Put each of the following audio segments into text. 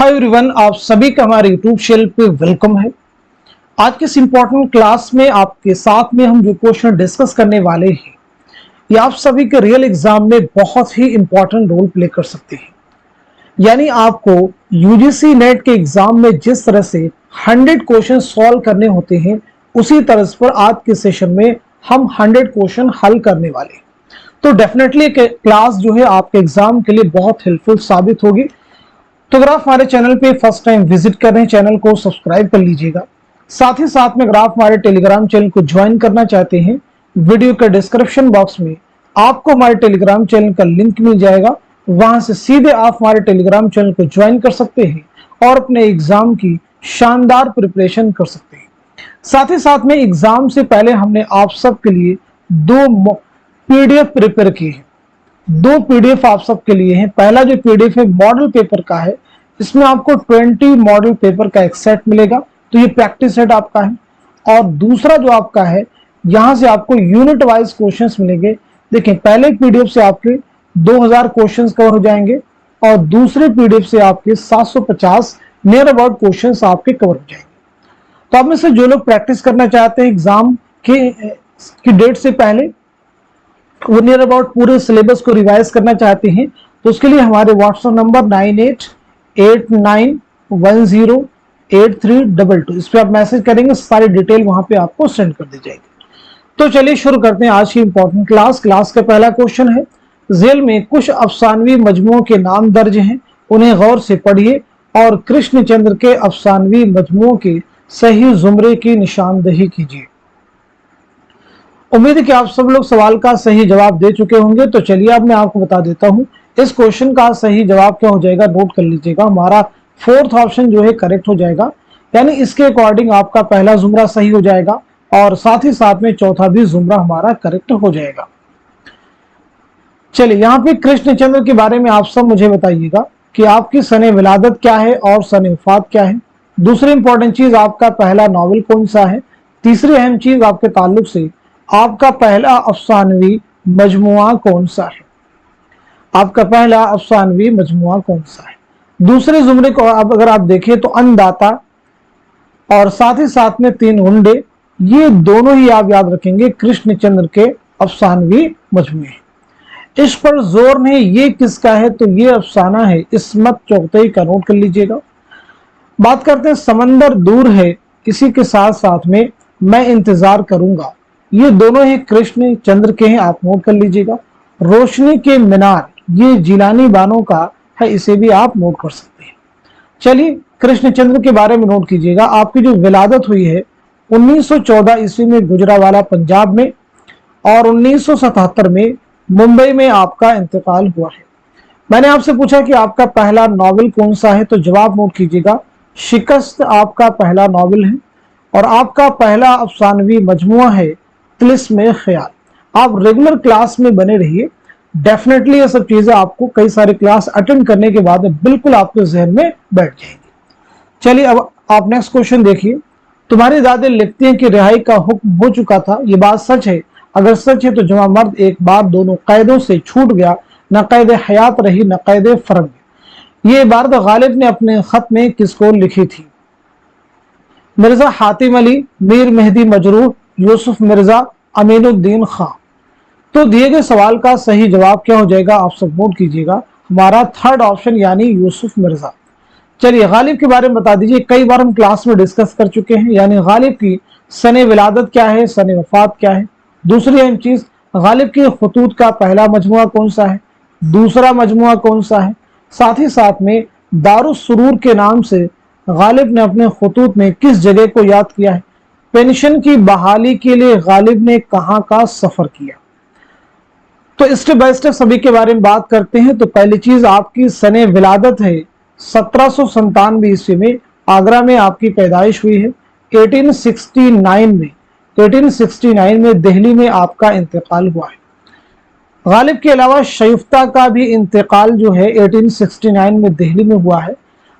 Hi everyone, आप सभी का हमारे यूट्यूब चैनल पे वेलकम है। आज के इस इंपॉर्टेंट क्लास में आपके साथ में हम जो क्वेश्चन डिस्कस करने वाले हैं ये आप सभी के रियल एग्जाम में बहुत ही इंपॉर्टेंट रोल प्ले कर सकते हैं। यानी आपको यूजीसी नेट के एग्जाम में जिस तरह से 100 क्वेश्चन सॉल्व करने होते हैं उसी तरह पर आज के सेशन में हम 100 क्वेश्चन हल करने वाले हैं। तो डेफिनेटली क्लास जो है आपके एग्जाम के लिए बहुत हेल्पफुल साबित होगी। तो अगर आप हमारे चैनल पे फर्स्ट टाइम विजिट कर रहे हैं, चैनल को सब्सक्राइब कर लीजिएगा। साथ ही साथ में अगर आप हमारे टेलीग्राम चैनल को ज्वाइन करना चाहते हैं, वीडियो के डिस्क्रिप्शन बॉक्स में आपको हमारे टेलीग्राम चैनल का लिंक मिल जाएगा। वहां से सीधे आप हमारे टेलीग्राम चैनल को ज्वाइन कर सकते हैं और अपने एग्जाम की शानदार प्रिपरेशन कर सकते हैं। साथ ही साथ में एग्जाम से पहले हमने आप सबके लिए 2 पीडीएफ प्रिपेयर किए हैं। 2 पीडीएफ आप सबके लिए हैं। पहला जो पीडीएफ है मॉडल पेपर का है, इसमें आपको 20 मॉडल पेपर का एक सेट मिलेगा, तो ये प्रैक्टिस सेट आपका है। और दूसरा जो आपका है, यहां से आपको यूनिट वाइज क्वेश्चंस मिलेंगे। देखिए, पहले पीडीएफ से आपके 2000 क्वेश्चंस कवर हो जाएंगे और दूसरे पीडीएफ से आपके 750 नियर अबाउट क्वेश्चंस आपके कवर हो जाएंगे। तो आप में से जो लोग प्रैक्टिस करना चाहते हैं एग्जाम की डेट से पहले, वो नियर अबाउट पूरे सिलेबस को रिवाइज करना चाहते हैं, तो उसके लिए हमारे व्हाट्सएप नंबर 9889108322 इस पे आप मैसेज करेंगे, सारी डिटेल वहां पे आपको सेंड कर दी जाएगी। तो चलिए शुरू करते हैं आज की इंपॉर्टेंट क्लास का पहला क्वेश्चन है, जेल में कुछ अफसानवी मजमुओं के नाम दर्ज हैं, उन्हें गौर से पढ़िए और कृष्णचंद्र के अफसानवी मजमुओं के सही जुमरे की निशानदही कीजिए। उम्मीद है कि आप सब लोग सवाल का सही जवाब दे चुके होंगे। तो चलिए अब मैं आपको बता देता हूं इस क्वेश्चन का सही जवाब क्या हो जाएगा, नोट कर लीजिएगा। हमारा 4th ऑप्शन जो है करेक्ट हो जाएगा, यानी इसके अकॉर्डिंग आपका पहला जुमरा सही हो जाएगा और साथ ही साथ में चौथा भी जुमरा हमारा करेक्ट हो जाएगा। चलिए, यहाँ पे कृष्णचंद्र के बारे में आप सब मुझे बताइएगा कि आपकी सने विलादत क्या है और सने वफात क्या है। दूसरी इंपॉर्टेंट चीज, आपका पहला नॉवेल कौन सा है। तीसरी अहम चीज, आपके ताल्लुक से आपका पहला अफसानवी मजमुआ कौन सा है। आपका पहला अफसानवी मजमुआ कौन सा है। दूसरे जुमरे को अब अगर आप देखें तो अन्नदाता और साथ ही साथ में 3 गुंडे, ये दोनों ही आप याद रखेंगे कृष्णचंद्र के अफसानवी मजमुए। इस पर जोर नहीं, ये किसका है, तो ये अफसाना है इस्मत चौगतई का, नोट कर लीजिएगा। बात करते हैं समंदर दूर है, इसी के साथ साथ में मैं इंतजार करूंगा, ये दोनों ही कृष्णचंद्र के हैं, आप नोट कर लीजिएगा। रोशनी के मीनार, ये जिलानी बानो का है, इसे भी आप नोट कर सकते हैं। चलिए, कृष्णचंद्र के बारे में नोट कीजिएगा। आपकी जो विलादत हुई है 1914 ईस्वी में गुजरावाला पंजाब में और 1977 में मुंबई में आपका इंतकाल हुआ है। मैंने आपसे पूछा कि आपका पहला नॉवेल कौन सा है, तो जवाब नोट कीजिएगा, शिकस्त आपका पहला नॉवेल है और आपका पहला अफसानवी मजमुआ है तिलिस्मे ख्याल। आप रेगुलर क्लास में बने रहिए, डेफिनेटली ये सब चीजें आपको कई सारे क्लास अटेंड करने के बाद बिल्कुल आपके जहन में बैठ जाएंगी। चलिए, अब आप नेक्स्ट क्वेश्चन देखिए। तुम्हारी दादी लिखती हैं कि रिहाई का हुक्म हो चुका था, ये बात सच है? अगर सच है तो जमा मर्द एक बार दोनों कैदों से छूट गया, न कैद हयात रही न कैद फर्ग। ये इबारत गालिब ने अपने खत में किसको लिखी थी? मिर्जा हातिम अली, मीर मेहदी मजरूह, यूसुफ मिर्जा, अमीनुद्दीन खां। तो दिए गए सवाल का सही जवाब क्या हो जाएगा, आप सब नोट कीजिएगा, हमारा 3rd ऑप्शन यानी यूसुफ मिर्जा। चलिए, गालिब के बारे में बता दीजिए। कई बार हम क्लास में डिस्कस कर चुके हैं, यानी गालिब की सने विलादत क्या है, सने वफात क्या है। दूसरी अहम चीज, गालिब के खतूत का पहला मजमुआ कौन सा है, दूसरा मजमुआ कौन सा है। साथ ही साथ में दारुस सुरूर के नाम से गालिब ने अपने खतूत में किस जगह को याद किया है। पेंशन की बहाली के लिए गालिब ने कहां का सफर किया। तो स्टेप बाय स्टेप सभी के बारे में बात करते हैं। तो पहली चीज, आपकी सने विलादत है 1797 ईस्वी में, आगरा में आपकी पैदाइश हुई है। 1869 में दिल्ली में आपका इंतकाल हुआ है। गालिब के अलावा शयूफ्ता का भी इंतकाल जो है 1869 में दिल्ली में हुआ है।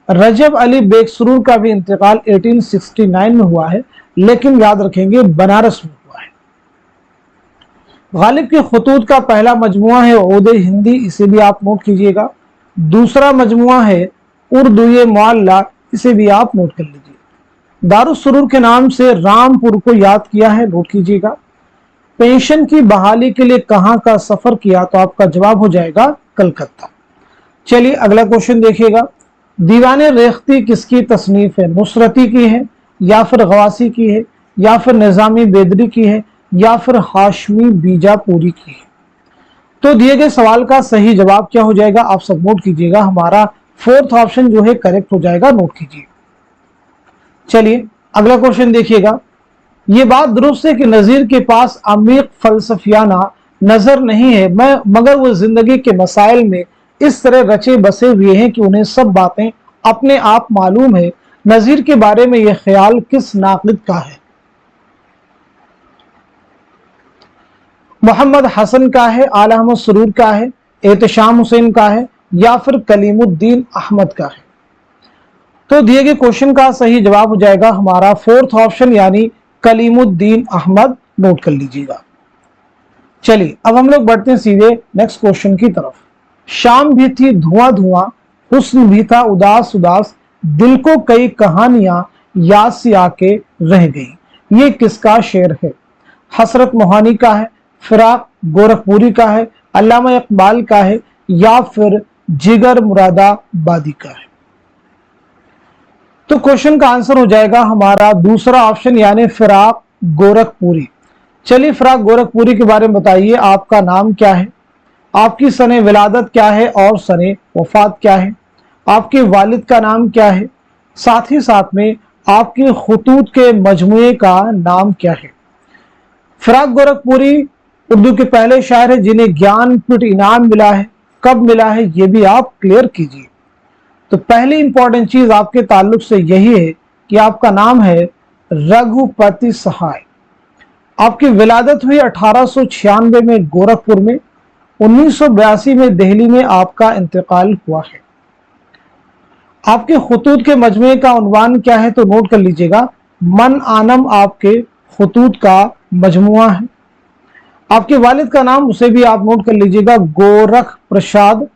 रजब अली बेगसरूर का भी इंतकाल 1869 में हुआ है, लेकिन याद रखेंगे बनारस में हुआ है। गालिब के खतूत का पहला मजमुआ है ओदे हिंदी, इसे भी आप नोट कीजिएगा। दूसरा मजमुआ है उर्दू मुअल्ला, इसे भी आप नोट कर लीजिए। दारुस्सुरूर के नाम से रामपुर को याद किया है, नोट कीजिएगा। पेंशन की बहाली के लिए कहां का सफर किया, तो आपका जवाब हो जाएगा कलकत्ता। चलिए अगला क्वेश्चन देखिएगा। दीवाने रेख्ती किसकी तसनीफ है? नुसरती की है, या फिर गवासी की है, या फिर निजामी बेदरी की है, या फिर हाशमी बीजापुरी की है? तो दिए गए सवाल का सही जवाब क्या हो जाएगा, आप सब नोट कीजिएगा। हमारा फोर्थ ऑप्शन जो है करेक्ट हो जाएगा, नोट कीजिए। चलिए अगला क्वेश्चन देखिएगा। ये बात दुरुस्त है कि नजीर के पास अमीक फलसफियाना नजर नहीं है, मगर वो जिंदगी के मसाइल में इस तरह रचे बसे हुए हैं कि उन्हें सब बातें अपने आप मालूम है। नजीर के बारे में यह ख्याल किस नाक़िद का है? मोहम्मद हसन का है, आला अहमद सुरूर का है, एहतशाम हुसैन का है, या फिर कलीमुद्दीन अहमद का है? तो दिए गए क्वेश्चन का सही जवाब हो जाएगा हमारा फोर्थ ऑप्शन यानी कलीमुद्दीन अहमद, नोट कर लीजिएगा। चलिए अब हम लोग बढ़ते हैं सीधे नेक्स्ट क्वेश्चन की तरफ। शाम भी थी धुआं धुआं, हुस्न भी था उदास उदास, दिल को कई कहानियां याद से आके रह गई, ये किसका शेर है? हसरत मोहानी का है, फिराक गोरखपुरी का है, अल्लामा इकबाल का है, या फिर जिगर मुरादाबादी का है? तो क्वेश्चन का आंसर हो जाएगा हमारा दूसरा ऑप्शन यानी फिराक गोरखपुरी। चलिए फिराक गोरखपुरी के बारे में बताइए, आपका नाम क्या है, आपकी सने विलादत क्या है और सने वफात क्या है, आपके वालिद का नाम क्या है, साथ ही साथ में आपके खुतूत के मजमुए का नाम क्या है? फिराक गोरखपुरी उर्दू के पहले शायर है जिन्हें ज्ञानपीठ इनाम मिला है। कब मिला है ये भी आप क्लियर कीजिए। तो पहली इंपॉर्टेंट चीज आपके ताल्लुक से यही है कि आपका नाम है रघुपति सहाय। आपकी विलादत हुई 1896 में गोरखपुर में, 1982 में दिल्ली में आपका इंतकाल हुआ है। आपके खुतूत के मजमे का उन्वान क्या है, तो नोट कर लीजिएगा, मन आनम आपके खुतूत का मजमुआ है। आपके वालिद का नाम उसे भी आप नोट कर लीजिएगा, गोरख प्रसाद।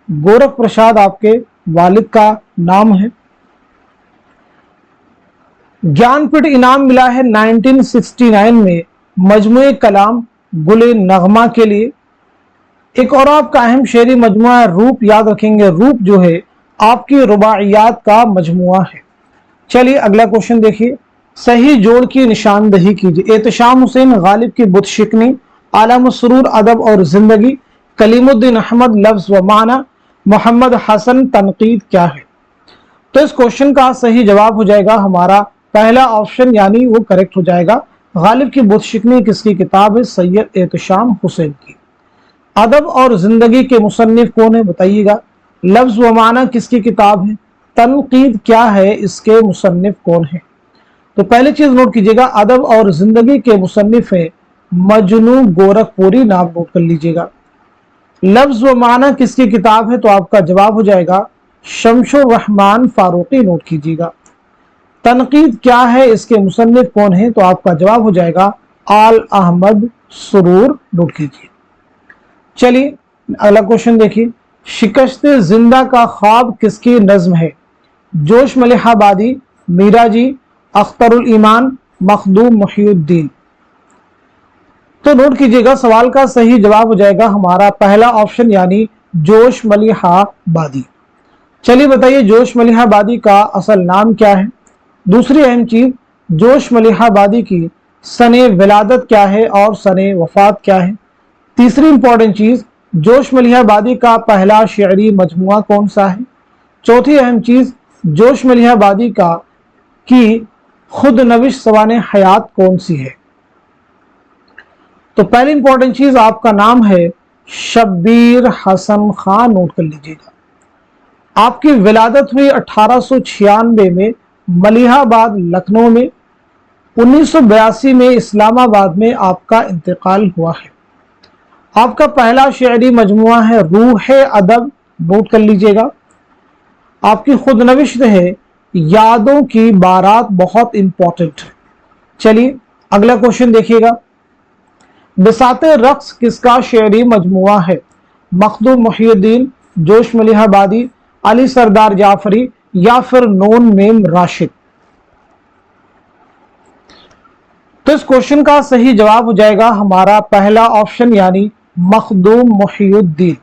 गोरख प्रसाद आपके वालिद का नाम है। ज्ञानपीठ इनाम मिला है 1969 में मजमुए कलाम गुले नगमा के लिए। एक और आपका अहम शेरी मजमुआ है रूप, याद रखेंगे रूप जो है आपकी रुबाइयात का मजमुआ है। चलिए अगला क्वेश्चन देखिए, सही जोड़ की निशानदही कीजिए। एहतशाम हुसैन गालिब की बुत शिकनी, आलम सुरूर अदब और जिंदगी, कलीमुद्दीन अहमद लफ्ज व माना, मोहम्मद हसन तनकीद क्या है? तो इस क्वेश्चन का सही जवाब हो जाएगा हमारा पहला ऑप्शन यानी वो करेक्ट हो जाएगा। गालिब की बुत शिकनी किसकी किताब है? सैयद एहतशाम हुसैन की। अदब और जिंदगी के मुसन्निफ कौन है बताइएगा। लफ्ज व माना किसकी किताब है? तनकीद क्या है, इसके मुसन्निफ कौन है? तो पहली चीज नोट कीजिएगा, अदब और जिंदगी के मुसन्निफ है मजनू गोरखपुरी, नाम नोट कर लीजिएगा। लफ्ज व माना किसकी किताब है, तो आपका जवाब हो जाएगा शमशुर रहमान फारूकी, नोट कीजिएगा। तनकीद क्या है, इसके मुसन्निफ कौन है, तो आपका जवाब हो जाएगा आल अहमद सुरूर, नोट कीजिए। चलिए अगला क्वेश्चन देखिए, शिकस्त जिंदा का ख्वाब किसकी नज्म है? जोश मलिहाबादी, मीरा जी, अख्तरुल ईमान, मखदूम मुहिउद्दीन। तो नोट कीजिएगा सवाल का सही जवाब हो जाएगा हमारा पहला ऑप्शन यानी जोश मलिहाबादी। चलिए बताइए जोश मलिहाबादी का असल नाम क्या है। दूसरी अहम चीज, जोश मलिहाबादी की सने विलादत क्या है और सने वफात क्या है। तीसरी इंपॉर्टेंट चीज, जोश मलिहाबादी का पहला शेरी मजमुआ कौन सा है। चौथी अहम चीज, जोश मलिहाबादी का की खुद नविश सवाने हयात कौन सी है। तो पहली इंपॉर्टेंट चीज आपका नाम है शब्बीर हसन खान, नोट कर लीजिएगा। आपकी विलादत हुई 1896 में मलिहाबाद लखनऊ में, 1982 में इस्लामाबाद में आपका इंतकाल हुआ है। आपका पहला शेरी मजमुआ है रूह अदब, नोट कर लीजिएगा। आपकी खुद नविश्त है यादों की बारात, बहुत इंपॉर्टेंट है। चलिए अगला क्वेश्चन देखिएगा, बिसाते रक्स किसका शेरी मजमुआ है। मखदूम मुहिउद्दीन, जोश मलिहाबादी, अली सरदार जाफरी या फिर नून मीम राशिद। तो इस क्वेश्चन का सही जवाब हो जाएगा हमारा पहला ऑप्शन यानी मखदूम मुहियुद्दीन।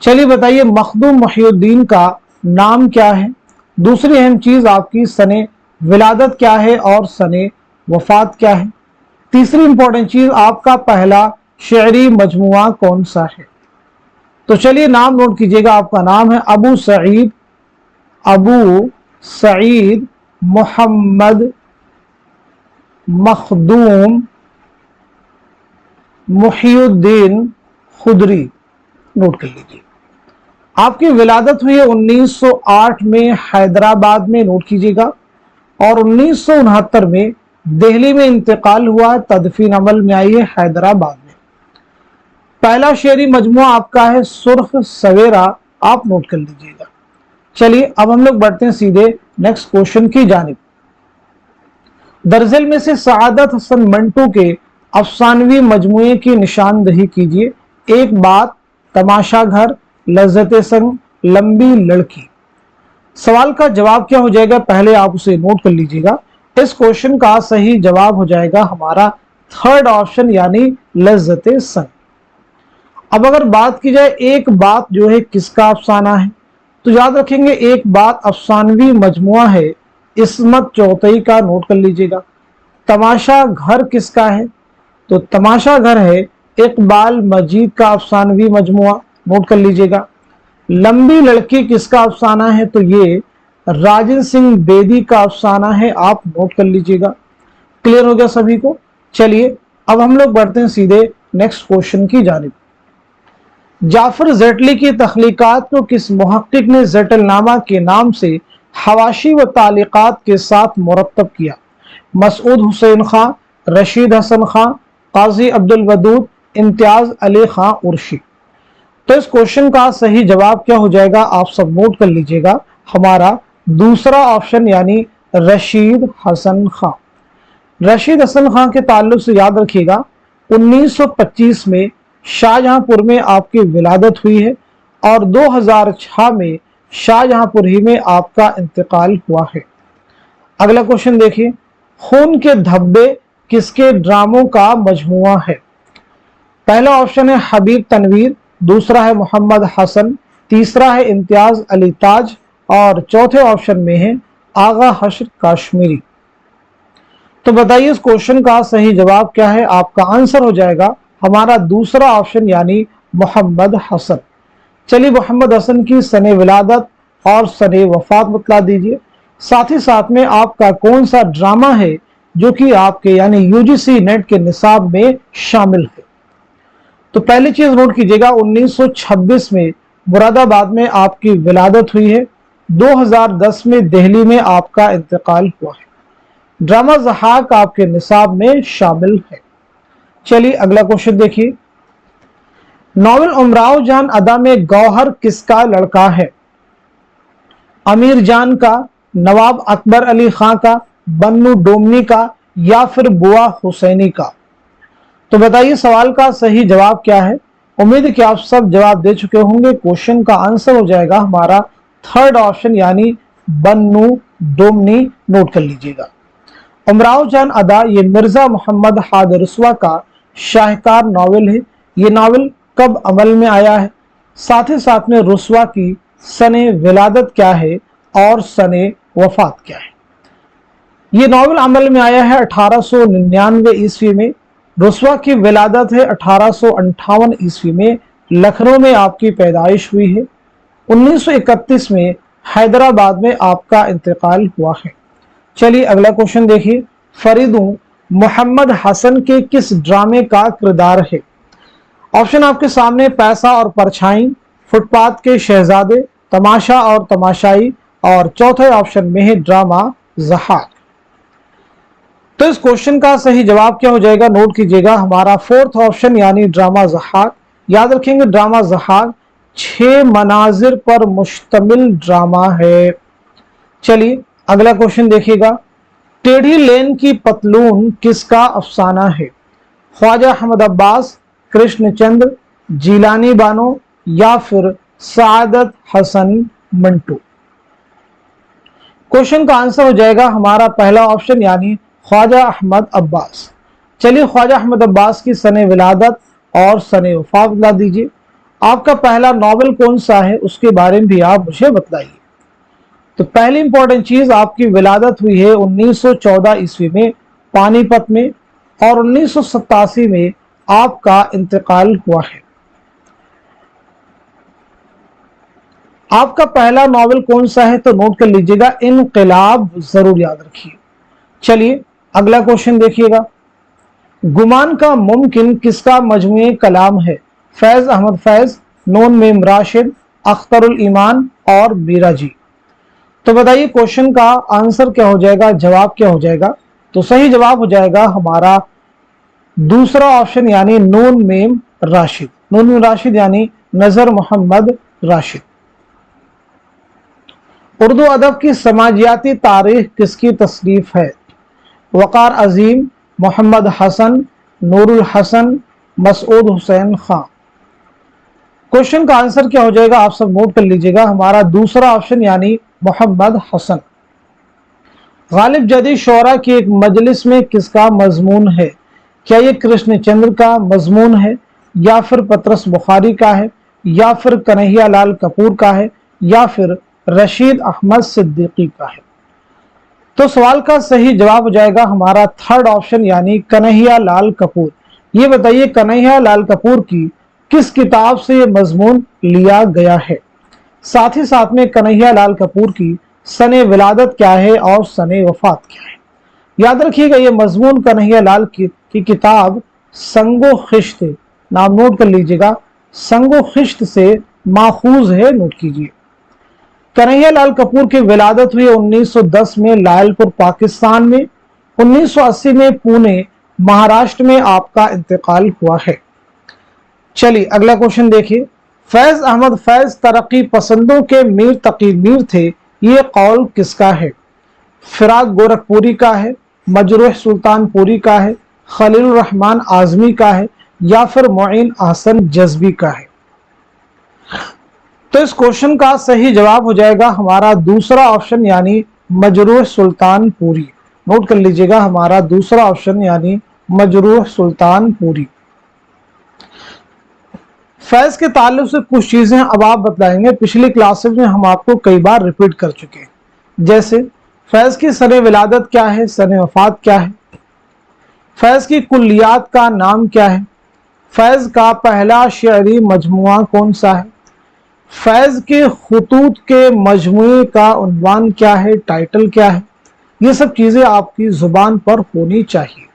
चलिए बताइए मखदूम मुहियुद्दीन का नाम क्या है। दूसरी अहम चीज आपकी सने विलादत क्या है और सने वफात क्या है। तीसरी इंपॉर्टेंट चीज आपका पहला शेरी मजमुआ कौन सा है। तो चलिए नाम नोट कीजिएगा। आपका नाम है अबू सईद मोहम्मद मखदूम मुहियुद्दीन खुदरी। नोट कर लीजिए। आपकी विलादत हुई है 1908 में हैदराबाद में। नोट कीजिएगा। और 1969 में दिल्ली में इंतकाल हुआ। तदफीन अमल में आई है हैदराबाद में। पहला शेरी मजमुआ आपका है सुर्ख सवेरा। आप नोट कर लीजिएगा। चलिए अब हम लोग बढ़ते हैं सीधे नेक्स्ट क्वेश्चन की जानिब। दरअसल में से सआदत हसन मंटू के अफसानवी मजमुए की निशानदही कीजिए। एक बात, तमाशा घर, लज्जत संग, लंबी लड़की। सवाल का जवाब क्या हो जाएगा पहले आप उसे नोट कर लीजिएगा। इस क्वेश्चन का सही जवाब हो जाएगा हमारा थर्ड ऑप्शन यानी लज्जत संग। अब अगर बात की जाए एक बात जो है किसका अफसाना है, तो याद रखेंगे एक बात अफसानवी मजमुआ है इस्मत चौथई का। नोट कर लीजिएगा। तमाशा घर किसका है, तो तमाशा घर है इकबाल मजीद का अफसानवी मजमुआ। नोट कर लीजिएगा। लंबी लड़की किसका अफसाना है, तो ये राजन सिंह बेदी का अफसाना है। आप नोट कर लीजिएगा। क्लियर हो गया सभी को। चलिए अब हम लोग बढ़ते हैं सीधे नेक्स्ट क्वेश्चन की जानिब। जाफर ज़ेटली की तख्लीकात को किस मुहक्किक ने ज़ेटलनामा के नाम से हवाशी व तालिकात के साथ मुरत्तब किया। मसूद हुसैन खां, रशीद हसन खां, काजी अब्दुल वदूद, इम्तियाज अली खां उर्शी। तो इस क्वेश्चन का सही जवाब क्या हो जाएगा आप सब नोट कर लीजिएगा। हमारा दूसरा ऑप्शन यानी रशीद हसन खां। रशीद हसन खां के ताल्लुक से याद रखिएगा 1925 में शाहजहांपुर में आपकी विलादत हुई है और 2006 में शाहजहांपुर ही में आपका इंतकाल हुआ है। अगला क्वेश्चन देखिए। खून के धब्बे किसके ड्रामों का मजमुआ है। पहला ऑप्शन है हबीब तनवीर, दूसरा है मोहम्मद हसन, तीसरा है इम्तियाज अली ताज और चौथे ऑप्शन में है आगा हश्र काश्मीरी। तो बताइए इस क्वेश्चन का सही जवाब क्या है। आपका आंसर हो जाएगा हमारा दूसरा ऑप्शन यानी मोहम्मद हसन। चलिए मोहम्मद हसन की सने विलादत और सने वफात बतला दीजिए। साथ ही साथ में आपका कौन सा ड्रामा है जो कि आपके यानी यूजीसी नेट के निसाब में शामिल है। तो पहली चीज नोट कीजिएगा 1926 में मुरादाबाद में आपकी विलादत हुई है। 2010 में दिल्ली में आपका इंतकाल हुआ है। ड्रामा ज़हाक आपके निसाब में शामिल है। चलिए अगला क्वेश्चन देखिए। नॉवल उमराव जान अदा में गौहर किसका लड़का है। अमीर जान का, नवाब अकबर अली खां का, बन्नू डोमनी का या फिर बुआ हुसैनी का। तो बताइए सवाल का सही जवाब क्या है। उम्मीद है कि आप सब जवाब दे चुके होंगे। क्वेश्चन का आंसर हो जाएगा हमारा थर्ड ऑप्शन यानी बन्नू डोमनी। नोट कर लीजिएगा। उमराव जान अदा ये मिर्जा मोहम्मद हादर रसवा का शाहकार नावल है। ये नावल कब अमल में आया है, साथ ही साथ में रसवा की सने विलादत क्या है और सने वफात क्या है। ये नावल अमल में आया है 1899 ईस्वी में। रसवा की विलादत है 1858 ईस्वी में। लखनऊ में आपकी पैदाइश हुई है। 1931 में हैदराबाद में आपका इंतकाल हुआ है। चलिए अगला क्वेश्चन देखिए। फरीदू मोहम्मद हसन के किस ड्रामे का किरदार है। ऑप्शन आपके सामने पैसा और परछाई, फुटपाथ के शहजादे, तमाशा और तमाशाई और चौथे ऑप्शन में है ड्रामा ज़हाक। तो इस क्वेश्चन का सही जवाब क्या हो जाएगा नोट कीजिएगा। हमारा फोर्थ ऑप्शन यानी ड्रामा ज़हाक। याद रखेंगे ड्रामा ज़हाक 6 मनाजिर पर मुश्तमिल ड्रामा है। चलिए अगला क्वेश्चन देखिएगा। टेढ़ी लेन की पतलून किसका अफसाना है। ख्वाजा अहमद अब्बास, कृष्णचंद्र, जीलानी बानो या फिर सआदत हसन मंटू। क्वेश्चन का आंसर हो जाएगा हमारा पहला ऑप्शन यानी ख्वाजा अहमद अब्बास। चलिए ख्वाजा अहमद अब्बास की सने विलादत और सने वफात बता दीजिए। आपका पहला नॉवेल कौन सा है उसके बारे में भी आप मुझे बताइए। तो पहली इंपॉर्टेंट चीज, आपकी विलादत हुई है 1914 ईस्वी में पानीपत में, और 1987 में आपका इंतकाल हुआ है। आपका पहला नॉवेल कौन सा है तो नोट कर लीजिएगा, इनकलाब, जरूर याद रखिए। चलिए अगला क्वेश्चन देखिएगा। गुमान का मुमकिन किसका मजमूए कलाम है? फैज अहमद फैज, नून मीम राशिद, अख्तरुल ईमान और मीरा जी। तो बताइए क्वेश्चन का आंसर क्या हो जाएगा, जवाब क्या हो जाएगा? तो सही जवाब हो जाएगा हमारा दूसरा ऑप्शन यानी नून मीम राशिद। नून मीम राशिद यानी नजर मोहम्मद राशिद। उर्दू अदब की समाजियाती तारीख किसकी तसनीफ है? वकार अजीम, मोहम्मद हसन, नूरुल हसन, मसूद हुसैन खां। क्वेश्चन का आंसर क्या हो जाएगा आप सब नोट कर लीजिएगा, हमारा दूसरा ऑप्शन यानी मोहम्मद हसन। गालिब जदीद शोरा की एक मजलिस में किसका मजमून है? क्या ये कृष्ण चंद्र का मजमून है, या फिर पतरस बुखारी का है, या फिर कन्हैया लाल कपूर का है, या फिर रशीद अहमद सिद्दीकी का है? तो सवाल का सही जवाब हो जाएगा हमारा थर्ड ऑप्शन यानी कन्हैया लाल कपूर। ये बताइए कन्हैया लाल कपूर की किस किताब से ये मजमून लिया गया है? साथ ही साथ में कन्हैया लाल कपूर की सने विलादत क्या है और सने वफात क्या है? याद रखिएगा ये मजमून कन्हैया लाल की किताब संगो खिश्त, नाम नोट कर लीजिएगा, संगो खिश्त से माखूज है, नोट कीजिए। कन्हैया लाल कपूर की विलादत हुई 1910 में लायलपुर पाकिस्तान में। 1980 में पुणे महाराष्ट्र में आपका इंतकाल हुआ है। चलिए अगला क्वेश्चन देखिए। फैज अहमद फैज तरक्की पसंदों के मीर तकी मीर थे, ये कौल किसका है? फिराक गोरखपुरी का है, मजरूह सुल्तानपुरी का है, खलील रहमान आजमी का है, या फिर मोइन अहसन जज्बी का है? तो इस क्वेश्चन का सही जवाब हो जाएगा हमारा दूसरा ऑप्शन यानी मजरूह सुल्तानपुरी। नोट कर लीजिएगा हमारा दूसरा ऑप्शन यानी मजरूह सुल्तानपुरी। फैज के ताल्लुक से कुछ चीजें अब आप बतलाएंगे, पिछली क्लासेस में हम आपको कई बार रिपीट कर चुके हैं। जैसे फैज की सने विलादत क्या है, सने वफात क्या है, फैज की कुल्लियात का नाम क्या है, फैज का पहला शेरी मजमुआ कौन सा है, फैज के खुतूत के मजमुए का उन्वान क्या है, टाइटल क्या है? ये सब चीजें आपकी जुबान पर होनी चाहिए।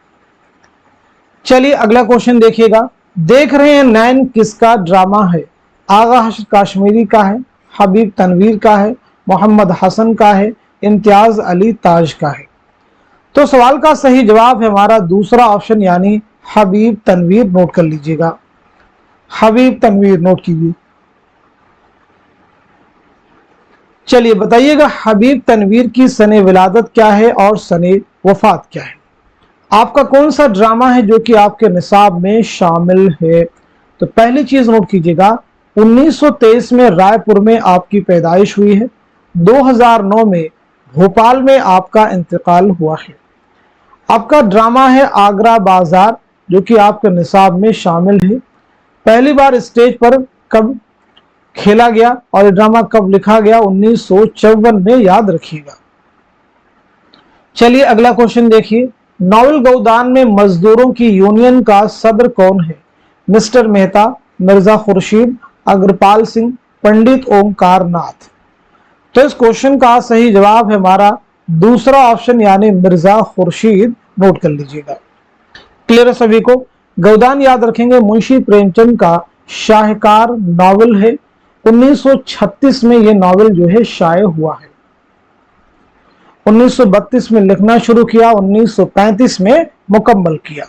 चलिए अगला क्वेश्चन देखिएगा। देख रहे हैं नैन किसका ड्रामा है? आगा हसन काश्मीरी का है, हबीब तनवीर का है, मोहम्मद हसन का है, इम्तियाज अली ताज का है? तो सवाल का सही जवाब है हमारा दूसरा ऑप्शन यानी हबीब तनवीर। नोट कर लीजिएगा, हबीब तनवीर नोट कीजिए। चलिए बताइएगा हबीब तनवीर की सने विलादत क्या है और सने वफात क्या है? आपका कौन सा ड्रामा है जो कि आपके निसाब में शामिल है? तो पहली चीज नोट कीजिएगा, 1923 में रायपुर में आपकी पैदाइश हुई है, 2009 में भोपाल में आपका इंतकाल हुआ है। आपका ड्रामा है आगरा बाजार जो कि आपके निसाब में शामिल है। पहली बार स्टेज पर कब खेला गया और ये ड्रामा कब लिखा गया? 1954 में, याद रखिएगा। चलिए अगला क्वेश्चन देखिए। नॉवल गौदान में मजदूरों की यूनियन का सदर कौन है? मिस्टर मेहता, मिर्जा खुर्शीद, अग्रपाल सिंह, पंडित ओमकार नाथ? तो इस क्वेश्चन का सही जवाब है हमारा दूसरा ऑप्शन यानी मिर्जा खुर्शीद। नोट कर लीजिएगा। क्लियर है सभी को? गौदान याद रखेंगे मुंशी प्रेमचंद का शाहकार नॉवल है। 1936 में यह नॉवल जो है शाये हुआ है। 1932 में लिखना शुरू किया, 1935 में मुकम्मल किया।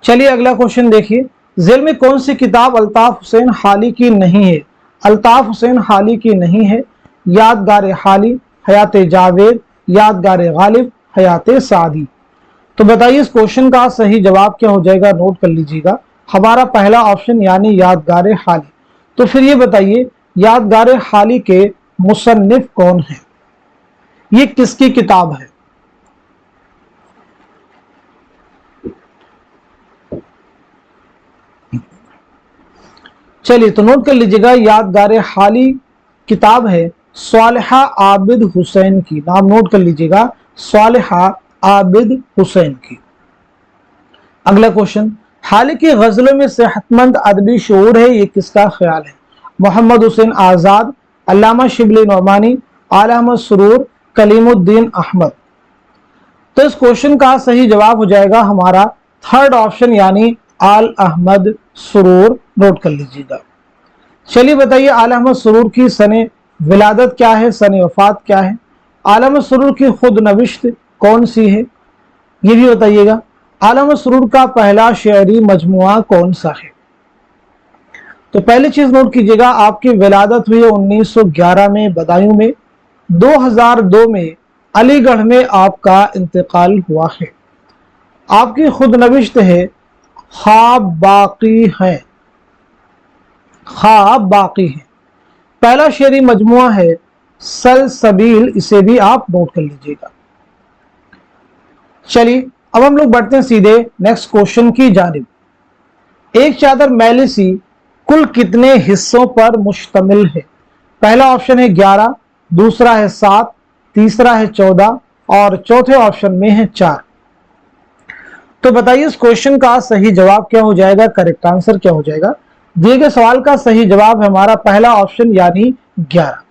चलिए अगला क्वेश्चन देखिए। जेल में कौन सी किताब अल्ताफ हुसैन हाली की नहीं है? अल्ताफ हुसैन हाली की नहीं है, यादगार हाली, हयात जावेद, यादगार गालिब, हयात सादी? तो बताइए इस क्वेश्चन का सही जवाब क्या हो जाएगा? नोट कर लीजिएगा, हमारा पहला ऑप्शन यानी यादगार हाली। तो फिर ये बताइए यादगार हाली के मुसन्निफ कौन है? ये किसकी किताब है? चलिए तो नोट कर लीजिएगा, यादगार हाली किताब है सालिहा आबिद हुसैन की। नाम नोट कर लीजिएगा, सालिहा आबिद हुसैन की। अगला क्वेश्चन, हाल की गजलों में सेहतमंद अदबी शऊर है, ये किसका ख्याल है? मोहम्मद हुसैन आजाद, अल्लामा शिबली नौमानी, आला अहमद सुरूर, कलीमुद्दीन अहमद। तो इस क्वेश्चन का सही जवाब हो जाएगा हमारा थर्ड ऑप्शन यानी आल अहमद सुरूर। नोट कर लीजिएगा। चलिए बताइए, आला अहमद सुरूर की सने विलादत क्या है, सने वफात क्या है? आला अहमद सुरूर की खुद नविश्त कौन सी है, ये भी बताइएगा। आला अहमद सुरूर का पहला शेरी मजमुआ कौन सा है? तो पहली चीज नोट कीजिएगा, आपकी विलादत हुई है 1911 में बदायूं में, 2002 में अलीगढ़ में आपका इंतकाल हुआ है। आपकी खुद नविश्त है ख्वाब बाकी है, ख्वाब बाकी है। पहला शेरी मजमुआ है सलसबील, इसे भी आप नोट कर लीजिएगा। चलिए अब हम लोग बढ़ते हैं सीधे नेक्स्ट क्वेश्चन की जानिब। एक चादर मैली सी कुल कितने हिस्सों पर मुश्तमिल है? पहला ऑप्शन है 11, दूसरा है 7, तीसरा है 14 और चौथे ऑप्शन में है 4। तो बताइए इस क्वेश्चन का सही जवाब क्या हो जाएगा, करेक्ट आंसर क्या हो जाएगा? दिए गए सवाल का सही जवाब है हमारा पहला ऑप्शन यानी 11।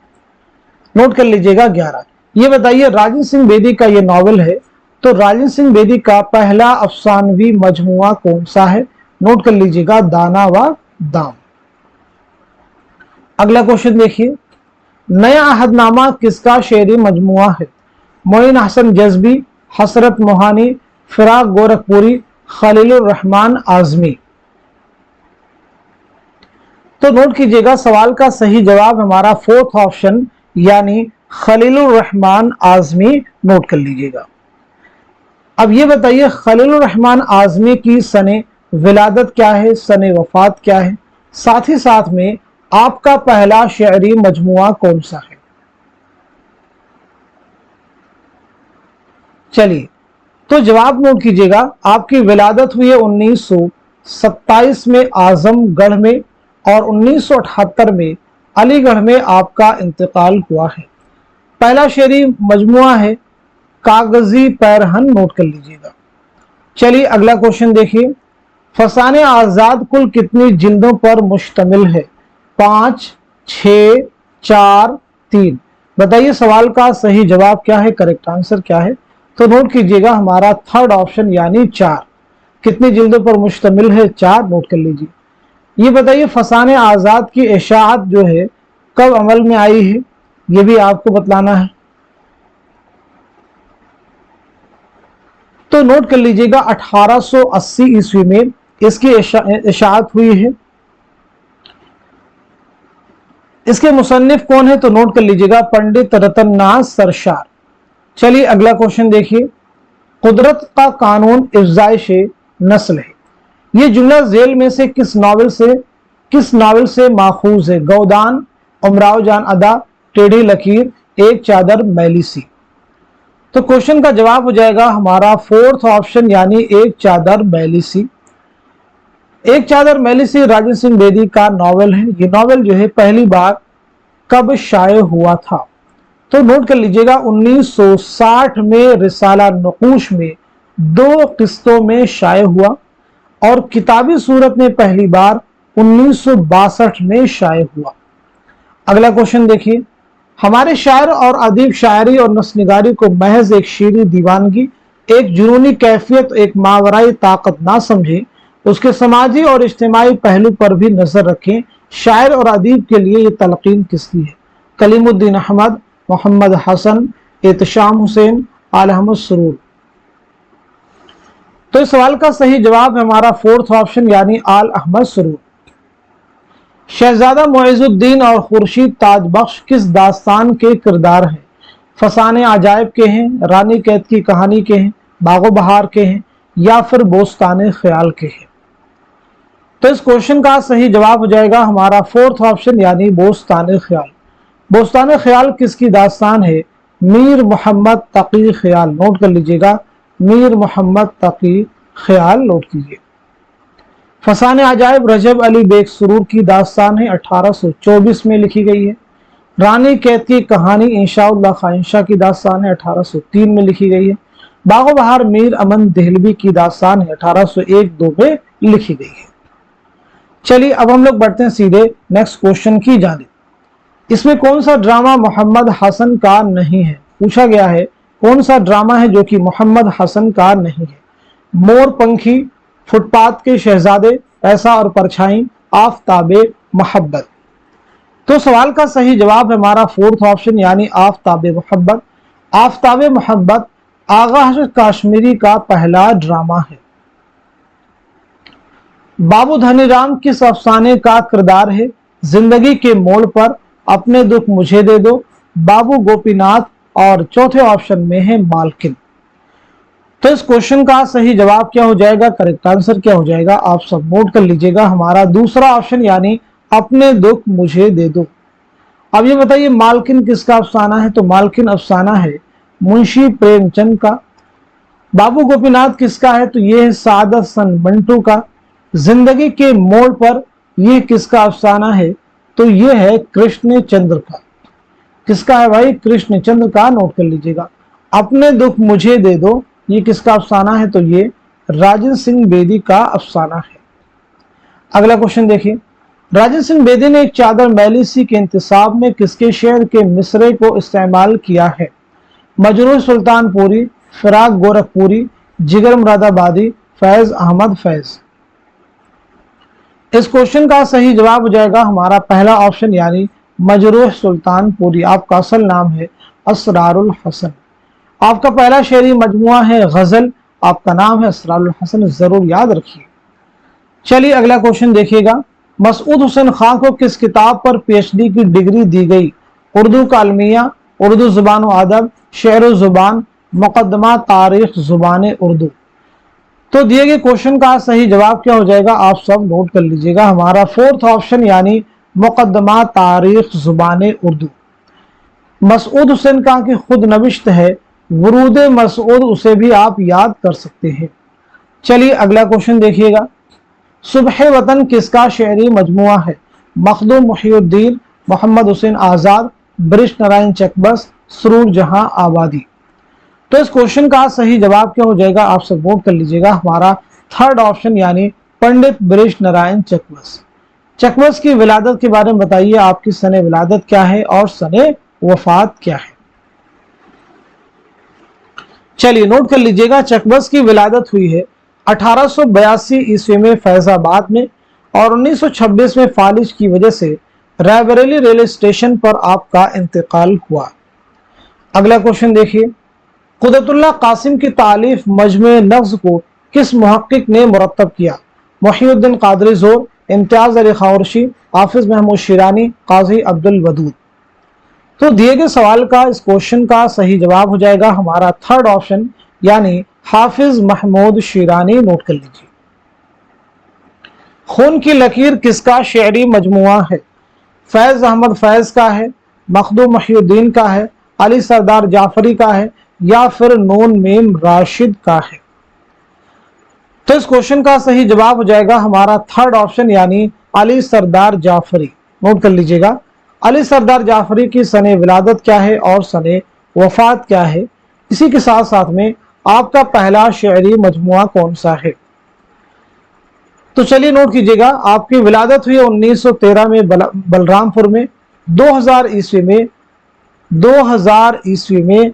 नोट कर लीजिएगा 11। ये बताइए राजेंद्र सिंह बेदी का ये नॉवेल है, तो राजेंद्र सिंह बेदी का पहला अफसानवी मजमुआ कौन सा है? नोट कर लीजिएगा, दाना व दाम। अगला क्वेश्चन देखिए, नया अहदनामा किसका शेरी मजमुआ है? मोइन हसन जज्बी, हसरत मोहानी, फिराक गोरखपुरी, खलीलुर रहमान आजमी। तो नोट कीजिएगा सवाल का सही जवाब हमारा फोर्थ ऑप्शन यानी खलीलुर रहमान आजमी। नोट कर लीजिएगा। अब ये बताइए खलीलुर रहमान आजमी की सने विलादत क्या है, सने वफात क्या है? साथ ही साथ में आपका पहला शेरी मजमुआ कौन सा है? चलिए तो जवाब नोट कीजिएगा, आपकी विलादत हुई है 1927 में आजमगढ़ में और 1978 में अलीगढ़ में आपका इंतकाल हुआ है। पहला शेरी मजमुआ है कागजी पैरहन। नोट कर लीजिएगा। चलिए अगला क्वेश्चन देखिए, फसाने आजाद कुल कितनी जिल्दों पर मुश्तमिल है? 5, 6, 4, 3। बताइए सवाल का सही जवाब क्या है, करेक्ट आंसर क्या है? तो नोट कीजिएगा हमारा थर्ड ऑप्शन यानी 4। कितनी जिल्दों पर मुश्तमिल है? 4। नोट कर लीजिए। ये बताइए फसाने आजाद की इशाअत जो है कब अमल में आई है, ये भी आपको बतलाना है। तो नोट कर लीजिएगा 1880 ईस्वी में इसकी इशाअत हुई है। इसके मुसन्निफ कौन है? तो नोट कर लीजिएगा पंडित रतन नाथ सरशार। चलिए अगला क्वेश्चन देखिए, कुदरत का कानून इफ़्ज़ाइश नस्ल है, ये जुमला झेल में से किस नावल से माखूज है? गौदान, उमराव जान अदा, टेढ़ी लकीर, एक चादर मैली सी। तो क्वेश्चन का जवाब हो जाएगा हमारा फोर्थ ऑप्शन यानी एक चादर मैली सी। एक चादर मैली सी राजेंद्र सिंह बेदी का नॉवेल है। ये नॉवेल जो है पहली बार कब शाये हुआ था? तो नोट कर लीजिएगा 1960 में रिसाला नकूश में 2 किस्तों में शाये हुआ और किताबी सूरत में पहली बार 1962 में शाये हुआ। अगला क्वेश्चन देखिए, हमारे शायर और अदीब शायरी और नस्निगारी को महज एक शेरी दीवानगी, एक जुनूनी कैफियत, एक मावराई ताकत ना समझे, उसके समाजी और इज्तिमाई पहलू पर भी नजर रखें। शायर और अदीब के लिए ये तलकीन किसकी है? कलीमुद्दीन अहमद, मोहम्मद हसन, एहतशाम हुसैन, आला अहमद सुरूर। तो इस सवाल का सही जवाब है हमारा फोर्थ ऑप्शन यानी आल अहमद सुरूर। शहजादा मुइजुद्दीन और खुर्शीद ताजबख्श किस दास्तान के किरदार हैं? फसाने अजायब के हैं, रानी कैद की कहानी के हैं, बागो बहार के हैं या फिर बोस्ताने ख्याल के हैं? तो इस क्वेश्चन का सही जवाब हो जाएगा हमारा फोर्थ ऑप्शन यानी बोस्तान ख्याल। बोस्तान ख्याल किसकी दास्तान है? मीर मोहम्मद तकी ख्याल। नोट कर लीजिएगा, मीर मोहम्मद तकी ख्याल नोट कीजिए। फसान अजायब रजब अली बेग सुरूर की दास्तान है, 1824 में लिखी गई है। रानी कैद की कहानी इंशाउल्लाह खाइंशा की दास्तान है, 1803 में लिखी गई है। बागो बहार मीर अमन देहलवी की दास्तान है, 1801-2 में लिखी गई है। चलिए अब हम लोग बढ़ते हैं सीधे नेक्स्ट क्वेश्चन की जानिब। इसमें कौन सा ड्रामा मोहम्मद हसन का नहीं है? पूछा गया है कौन सा ड्रामा है जो कि मोहम्मद हसन का नहीं है? मोर पंखी, फुटपाथ के शहजादे, पैसा और परछाई, आफताबे मोहब्बत। तो सवाल का सही जवाब है हमारा फोर्थ ऑप्शन यानी आफताबे मोहब्बत। आफताबे मोहब्बत आगा हजरत काश्मीरी का पहला ड्रामा है। बाबू धनीराम किस अफसाने का किरदार है? जिंदगी के मोड़ पर, अपने दुख मुझे दे दो, बाबू गोपीनाथ और चौथे ऑप्शन में है मालकिन। तो इस क्वेश्चन का सही जवाब क्या हो जाएगा, करेक्ट आंसर क्या हो जाएगा, आप सब नोट कर लीजिएगा, हमारा दूसरा ऑप्शन यानी अपने दुख मुझे दे दो। अब ये बताइए मालकिन किसका अफसाना है? तो मालकिन अफसाना है मुंशी प्रेमचंद का। बाबू गोपीनाथ किसका है? तो ये है सादत सन मंटू का। जिंदगी के मोड़ पर ये किसका अफसाना है? तो ये है कृष्णचंद्र का। किसका है भाई? कृष्णचंद्र का। नोट कर लीजिएगा। अपने दुख मुझे दे दो ये किसका अफसाना है? तो ये राजन सिंह बेदी का अफसाना है। अगला क्वेश्चन देखिए, राजन सिंह बेदी ने एक चादर मैली सी के इंतसाब में किसके शेर के मिसरे को इस्तेमाल किया है? मजरूह सुल्तानपुरी, फिराक गोरखपुरी, जिगर मुरादाबादी, फैज अहमद फैज। इस क्वेश्चन का सही जवाब हो जाएगा हमारा पहला ऑप्शन यानी मजरूह सुल्तानपुरी। आपका असल नाम है असरारुल हसन। आपका पहला शेरी मजमुआ है गजल, आपका नाम है असरारुल हसन, जरूर याद रखिए। चलिए अगला क्वेश्चन देखिएगा, मसूद हुसैन खान को किस किताब पर पीएचडी की डिग्री दी गई? उर्दू का अलमिया, उर्दू जुबान व अदब, शेर जुबान, मुकदमा तारीख जुबान उर्दू। तो दिए गए क्वेश्चन का सही जवाब क्या हो जाएगा, आप सब नोट कर लीजिएगा, हमारा फोर्थ ऑप्शन यानी मुकदमा तारीख जुबान उर्दू। मसूद हुसैन खान की खुद नविश्त है वरूद मसूद, उसे भी आप याद कर सकते हैं। चलिए अगला क्वेश्चन देखिएगा, सुबह वतन किसका शेरी मजमुआ है? मखदूम मुहिउद्दीन, मोहम्मद हुसैन आजाद, बृष नारायण चकबस, सुरूर जहां आबादी। तो इस क्वेश्चन का सही जवाब क्या हो जाएगा, आप सब नोट कर लीजिएगा, हमारा थर्ड ऑप्शन यानी पंडित बृष नारायण चकबस। चकबस की विलादत के बारे में बताइए, आपकी सने विलादत क्या है और सने वफात क्या है? चलिए नोट कर लीजिएगा, चकबस की विलादत हुई है 1882 ईस्वी में फैजाबाद में और 1926 में फालिज की वजह से रायबरेली रेलवे स्टेशन पर आपका इंतकाल हुआ। अगला क्वेश्चन देखिए, कुदरतुल्लाह कासिम की तालीफ मजमे नफ्स को किस मुहक्किक ने मुरत्तब किया? मुहिउद्दीन कादरी जोर, इम्तियाज अली खाउरशी, हाफिज महमूद शिरानी, काजी अब्दुल वदूद। तो दिए गए सवाल का इस क्वेश्चन का सही जवाब हो जाएगा हमारा थर्ड ऑप्शन यानी हाफिज महमूद शिरानी। नोट कर लीजिए। खून की लकीर किसका शेरी मजमुआ है? फैज अहमद फैज का है, मखदूम मुहिउद्दीन का है, अली सरदार जाफरी का है या फिर नून मीम राशिद का है? तो इस क्वेश्चन का सही जवाब हो जाएगा हमारा थर्ड ऑप्शन यानी अली सरदार जाफरी। नोट कर लीजिएगा, अली सरदार जाफरी की सने विलादत क्या है और सने वफात क्या है? इसी के साथ साथ में आपका पहला शेरी मजमुआ कौन सा है? तो चलिए नोट कीजिएगा, आपकी विलादत हुई 1913 में बलरामपुर में, 2000 ईस्वी में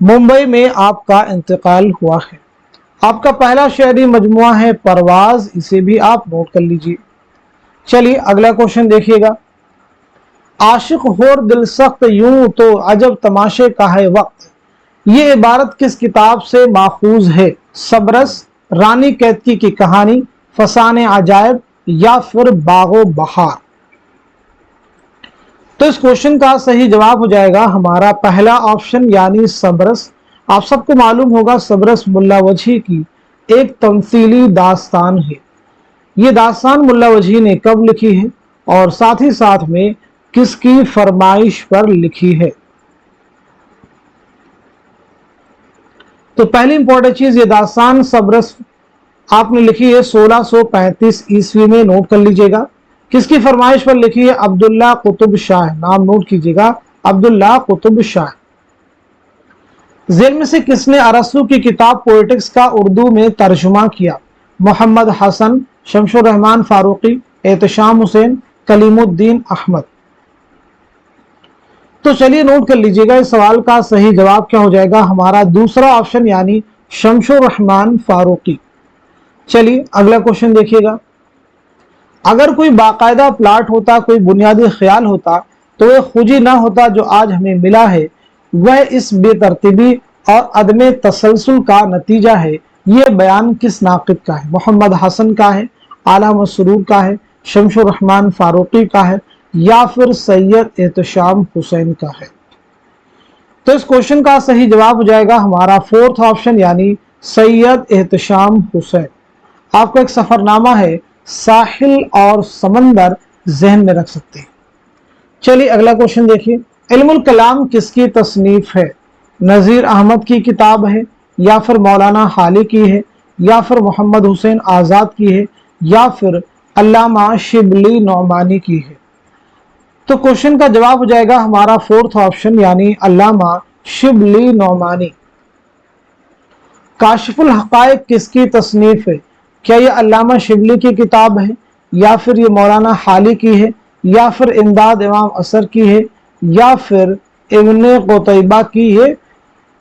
मुंबई में आपका इंतकाल हुआ है। आपका पहला शेरी मजमुआ है परवाज, इसे भी आप नोट कर लीजिए। चलिए अगला क्वेश्चन देखिएगा, आशिक होर दिल सख्त यूं तो अजब तमाशे का है वक्त, ये इबारत किस किताब से माखूज है? सबरस, रानी कैदकी की कहानी, फसाने अजायब या फिर बागो बहार? तो इस क्वेश्चन का सही जवाब हो जाएगा हमारा पहला ऑप्शन यानी सबरस। आप सबको मालूम होगा सबरस मुल्ला वजही की एक तमसीली दास्तान है। ये दास्तान मुल्ला वजही ने कब लिखी है और साथ ही साथ में किसकी फरमाइश पर लिखी है? तो पहली इंपॉर्टेंट चीज, ये दास्तान सब्रस आपने लिखी है 1635 ईस्वी में, नोट कर लीजिएगा। किसकी फरमाइश पर लिखी है? अब्दुल्ला कुतुब शाह, नाम नोट कीजिएगा, अब्दुल्ला कुतुब शाह। जेल में से किसने अरस्तू की किताब पोएटिक्स का उर्दू में तर्जुमा किया? मोहम्मद हसन, शमशुर रहमान फारूकी, एहतशाम हुसैन, कलीमुद्दीन अहमद। तो चलिए नोट कर लीजिएगा, इस सवाल का सही जवाब क्या हो जाएगा? हमारा दूसरा ऑप्शन यानी शमशुर रहमान फारूकी। चलिए अगला क्वेश्चन देखिएगा। अगर कोई बाकायदा प्लाट होता, कोई बुनियादी ख्याल होता, तो वह खुजी ना होता जो आज हमें मिला है। वह इस बेतरतीबी और अदम तसलसल का नतीजा है। यह बयान किस नाक़िद का है? मोहम्मद हसन का है, आला मसरूर का है, शमशुर रहमान फारूकी का है, या फिर सैयद एहतशाम हुसैन का है? तो इस क्वेश्चन का सही जवाब हो जाएगा हमारा फोर्थ ऑप्शन यानी सैयद एहतशाम हुसैन। आपका एक सफरनामा है, साहिल और समंदर जहन में रख सकते हैं। चलिए अगला क्वेश्चन देखिए। इल्मुल कलाम किसकी तसनीफ है? नज़ीर अहमद की किताब है, या फिर मौलाना हाली की है, या फिर मोहम्मद हुसैन आज़ाद की है, या फिर अल्लामा शिबली नौमानी की है? तो क्वेश्चन का जवाब हो जाएगा हमारा फोर्थ ऑप्शन यानी अल्लामा शिबली नौमानी। काशिफुल हक़ाइक़ किसकी तसनीफ है? क्या ये अल्लामा शिबली की किताब है, या फिर ये मौलाना हाली की है, या फिर इमदाद इमाम असर की है, या फिर इब्ने क़ुतैबा की ये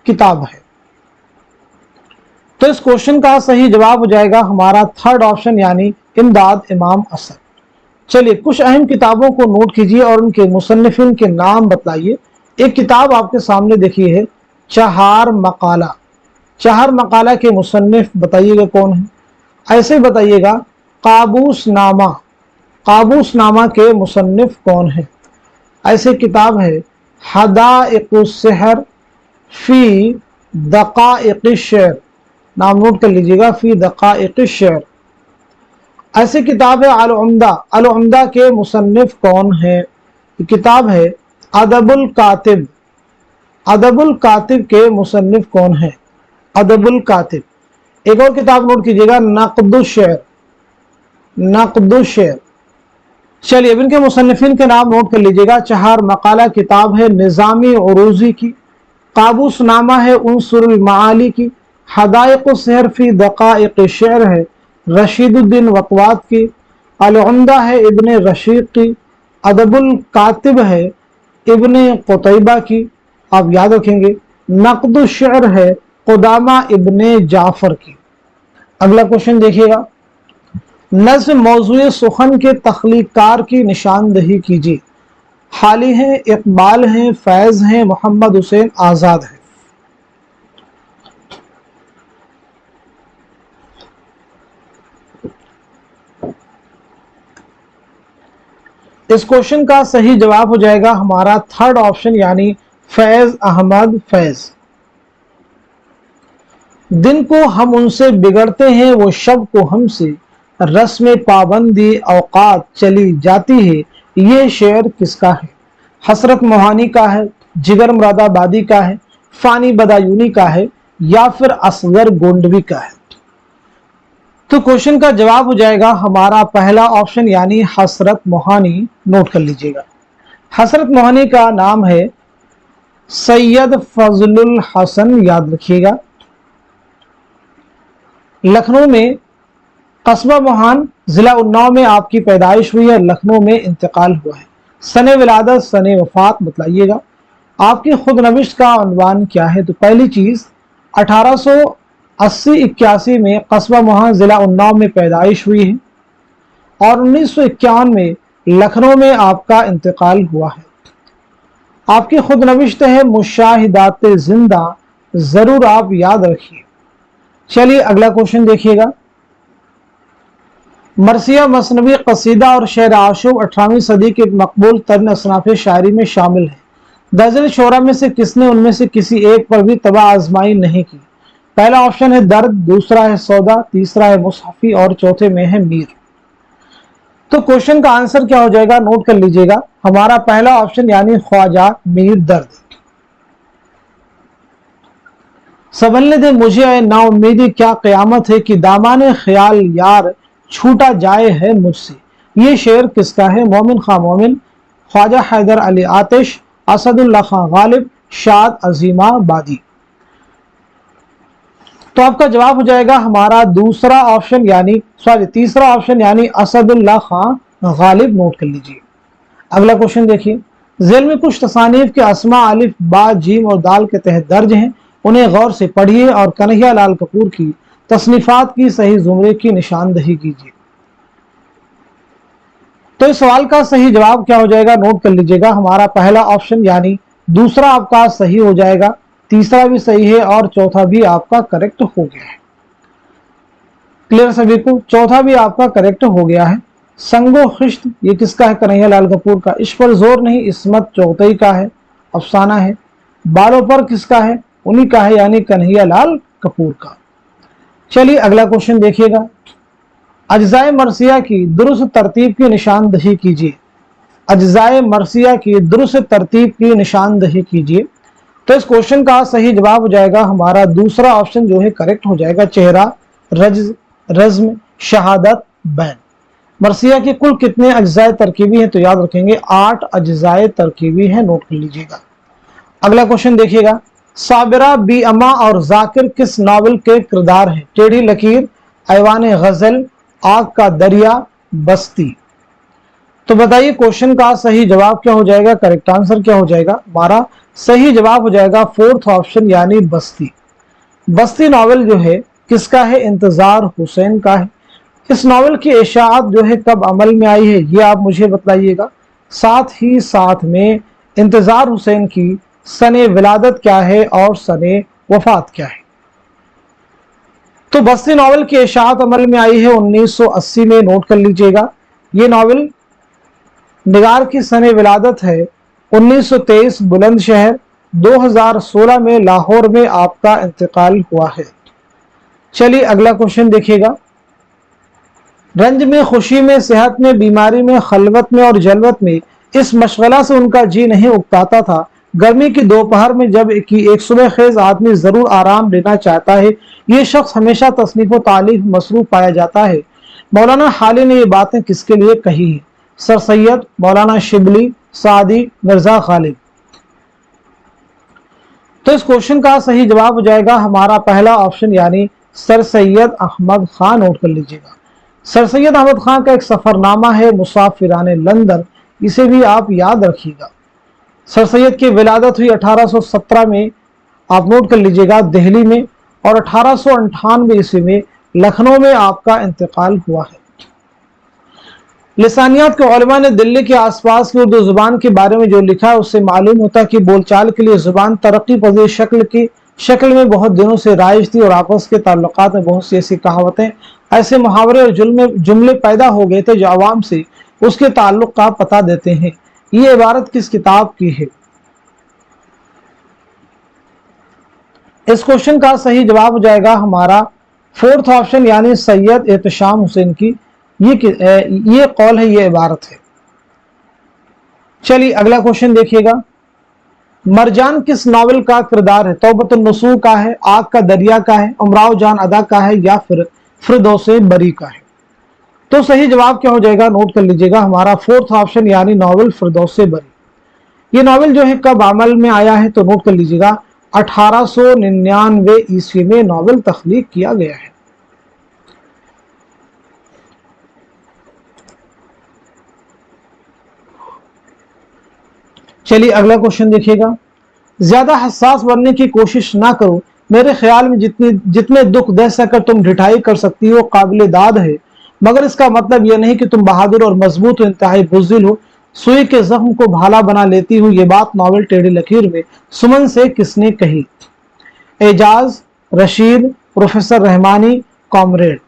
किताब है? तो इस क्वेश्चन का सही जवाब हो जाएगा हमारा थर्ड ऑप्शन यानी इमदाद इमाम असर। चलिए कुछ अहम किताबों को नोट कीजिए और उनके मुसन्निफिन के नाम बतलाइए। एक किताब आपके सामने देखिए है चहार मकाला। चहार मकाला के मुसन्निफ बताइएगा कौन है? ऐसे बताइएगा काबूसनामा। काबूसनामा के मुसन्निफ कौन है? ऐसे किताब है हदाइक़ुस्सहर फी दक़ाइक़िश्शअर, नाम नोट कर लीजिएगा, फी दक़ाइक़िश्शअर। ऐसी किताब है अल उम्दा। अल उम्दा के मुसन्निफ कौन है? किताब है अदबुल कातिब। अदबुल कातिब के मुसन्निफ कौन है? अदबुल कातिब। एक और किताब नोट कीजिएगा नक़दुश्शअर। नक़दुश्शअर। चलिए अब इनके मुसन्निफिन के नाम नोट कर लीजिएगा। चहार मकाला किताब है निज़ामी उरूज़ी की, काबूसनामा है उन्सुरुल माआली की, हदाइक़ुस्सहर फी दक़ाइक़िश्शअर है रशीदुद्दीन वक़वात की, अल उम्दा है इब्ने रशीद की, अदबुल कातिब है इब्ने क़ुतैबा की। आप याद रखेंगे नक़दुश्शअर है क़ुदामा इब्ने जाफ़र की। अगला क्वेश्चन देखिएगा। नज़्म मौज़ूए सुखन के तख्लीक़कार की निशानदही कीजिए। हाली हैं, इक़बाल हैं, फैज़ हैं, मोहम्मद हुसैन आज़ाद हैं? इस क्वेश्चन का सही जवाब हो जाएगा हमारा थर्ड ऑप्शन यानी फैज अहमद फैज। दिन को हम उनसे बिगड़ते हैं, वो शब को हमसे, रस्म पाबंदी औकात चली जाती है। ये शेर किसका है? हसरत मोहानी का है, जिगर मुरादाबादी का है, फानी बदायूनी का है, या फिर असगर गोंडवी का है? तो क्वेश्चन का जवाब हो जाएगा हमारा पहला ऑप्शन यानी हसरत मोहानी। नोट कर लीजिएगा। हसरत मोहानी का नाम है सैयद फजलुल हसन, याद रखिएगा। लखनऊ में कस्बा मोहान जिला उन्नाव में आपकी पैदाइश हुई है, लखनऊ में इंतकाल हुआ है। सने विलादत सने वफात बतलाइएगा। आपकी खुद नविश्त का उन्वान क्या है? तो पहली चीज 1880-81 में कस्बा मोहान जिला उन्नाव में पैदाइश हुई है और 1951 में लखनऊ में आपका इंतकाल हुआ है। आपकी खुद नविश्त है मुशाहिदात जिंदा, जरूर आप याद रखिए। चलिए अगला क्वेश्चन देखिएगा। मरसिया मसनवी कसीदा और शेर आशूब 18वीं सदी के मकबूल तरीन असनाफ़ शायरी में शामिल है। दर्जन शोरा में से किसने उनमें से किसी एक पर भी तबा आजमाई नहीं की? पहला ऑप्शन है दर्द, दूसरा है सौदा, तीसरा है मुसहफी और चौथे में है मीर। तो क्वेश्चन का आंसर क्या हो जाएगा, नोट कर लीजिएगा। हमारा पहला ऑप्शन यानी ख्वाजा मीर दर्द। संभलने दे मुझे ना उम्मीदी क्या कयामत है कि दामाने ख्याल यार छूटा जाए है मुझसे। ये शेर किसका है, मोमिन खां मोमिन, ख्वाजा हैदर अली आतिश, असदुल्ला खां गालिब, शाद अजीमाबादी। तो आपका जवाब हो जाएगा हमारा दूसरा ऑप्शन यानी तीसरा ऑप्शन यानी असदुल्ला खां गालिब। नोट कर लीजिए। अगला क्वेश्चन देखिए, जेल में कुछ तसानीफ के अस्मा अलिफ बा जीम और दाल के तहत दर्ज हैं, उन्हें गौर से पढ़िए और कन्हैया लाल कपूर की तसनीफात की सही जुमरे की निशानदही कीजिए। तो इस सवाल का सही जवाब क्या हो जाएगा, नोट कर लीजिएगा। हमारा पहला ऑप्शन यानी दूसरा आपका सही हो जाएगा, तीसरा भी सही है और चौथा भी आपका करेक्ट हो गया है। क्लियर सभी को, चौथा भी आपका करेक्ट हो गया है। संगो खिश्त ये किसका है, कन्हैया लाल कपूर का। इस पर जोर नहीं इस्मत चौथई का है, अफसाना है। बालों पर किसका है, उन्हीं का है यानी कन्हैया लाल कपूर का। चलिए अगला क्वेश्चन देखिएगा, अज्जाए मरसिया की दुरुस्त तरतीब की निशानदही कीजिए। अज्जाए मरसिया की दुरुस्त तरतीब की निशानदही कीजिए। तो इस क्वेश्चन का सही जवाब हो जाएगा हमारा दूसरा ऑप्शन जो है करेक्ट हो जाएगा, चेहरा, रज्म, शहादत, बैन। मरसिया के कुल कितने अज्जाए तरकीबी हैं, तो याद रखेंगे 8 अज्जाए तरकीबी है, नोट कर लीजिएगा। अगला क्वेश्चन देखिएगा, साबिरा बी अमा और जाकिर किस नावल के किरदार हैं। टेढ़ी लकीर, ऐवान गजल, आग का दरिया, बस्ती। तो बताइए क्वेश्चन का सही जवाब क्या हो जाएगा, करेक्ट आंसर क्या हो जाएगा। हमारा सही जवाब हो जाएगा फोर्थ ऑप्शन यानी बस्ती। बस्ती नॉवल जो है किसका है, इंतजार हुसैन का है। इस नॉवल की इशाअत जो है कब अमल में आई है, ये आप मुझे बताइएगा। साथ ही साथ में इंतजार हुसैन की सने विलादत क्या है और सने वफात क्या है। तो बस्ती नॉवल की इशाअत अमल में आई है 1980 में, नोट कर लीजिएगा। ये नॉवल निगार की सने विलादत है 1923 बुलंदशहर, 2016 में लाहौर में आपका इंतकाल हुआ है। चलिए अगला क्वेश्चन देखिएगा, रंज में, खुशी में, सेहत में, बीमारी में, खलवत में और जलवत में इस मशगला से उनका जी नहीं उगताता था। गर्मी की दोपहर में जब कि एक सुबह खेज आदमी जरूर आराम लेना चाहता है, ये शख्स हमेशा तसनीफ व तालीफ मसरूफ पाया जाता है। मौलाना हाली ने ये बातें किसके लिए कही है, सर सैयद, मौलाना शिबली, सादी, मिर्जा गालिब। तो इस क्वेश्चन का सही जवाब हो जाएगा हमारा पहला ऑप्शन यानी सर सैयद अहमद खान। नोट कर लीजिएगा। सर सैयद अहमद खान का एक सफरनामा है मुसाफिराने लंदन, इसे भी आप याद रखिएगा। सर सैयद की विलादत हुई 1817 में, आप नोट कर लीजिएगा, दिल्ली में, और 1898 ईस्वी में लखनऊ में आपका इंतकाल हुआ है। लिसानियात के उलमा ने दिल्ली के आसपास की उर्दू जुबान के बारे में जो लिखा है उससे मालूम होता है कि बोलचाल के लिए जुबान तरक्की पजीर शक्ल में बहुत दिनों से राइज थी और आपस के ताल्लुकात में बहुत सी ऐसी कहावतें, ऐसे मुहावरे और जुमले पैदा हो गए थे जो आवाम से उसके ताल्लुक का पता देते हैं। ये इबारत किस किताब की है। इस क्वेश्चन का सही जवाब हो जाएगा हमारा फोर्थ ऑप्शन यानी सैयद एहतशाम हुसैन की ये कौल है, ये इबारत है। चलिए अगला क्वेश्चन देखिएगा, मरजान किस नावल का किरदार है, तौबतुन नसूह का है, आग का दरिया का है, उमराव जान अदा का है या फिर फिरदौसे बरी का है। तो सही जवाब क्या हो जाएगा, नोट कर लीजिएगा, हमारा फोर्थ ऑप्शन यानी नावल फिरदौसे बरी। ये नावल जो है कब अमल में आया है, तो नोट कर लीजिएगा 1899 ईस्वी में नावल तख्लीक किया गया है। चलिए अगला क्वेश्चन देखिएगा, ज्यादा हसास बनने की कोशिश ना करो, मेरे ख्याल में जितने दुख दे सकर तुम ढिठाई कर सकती हो काबिल दाद है, मगर इसका मतलब यह नहीं कि तुम बहादुर और मजबूत हो, इंतहाई बुज़दिल हो, सुई के जख्म को भाला बना लेती हो। ये बात नावल टेढ़ी लकीर में सुमन से किसने कही, एजाज, रशीद, प्रोफेसर रहमानी, कॉमरेड।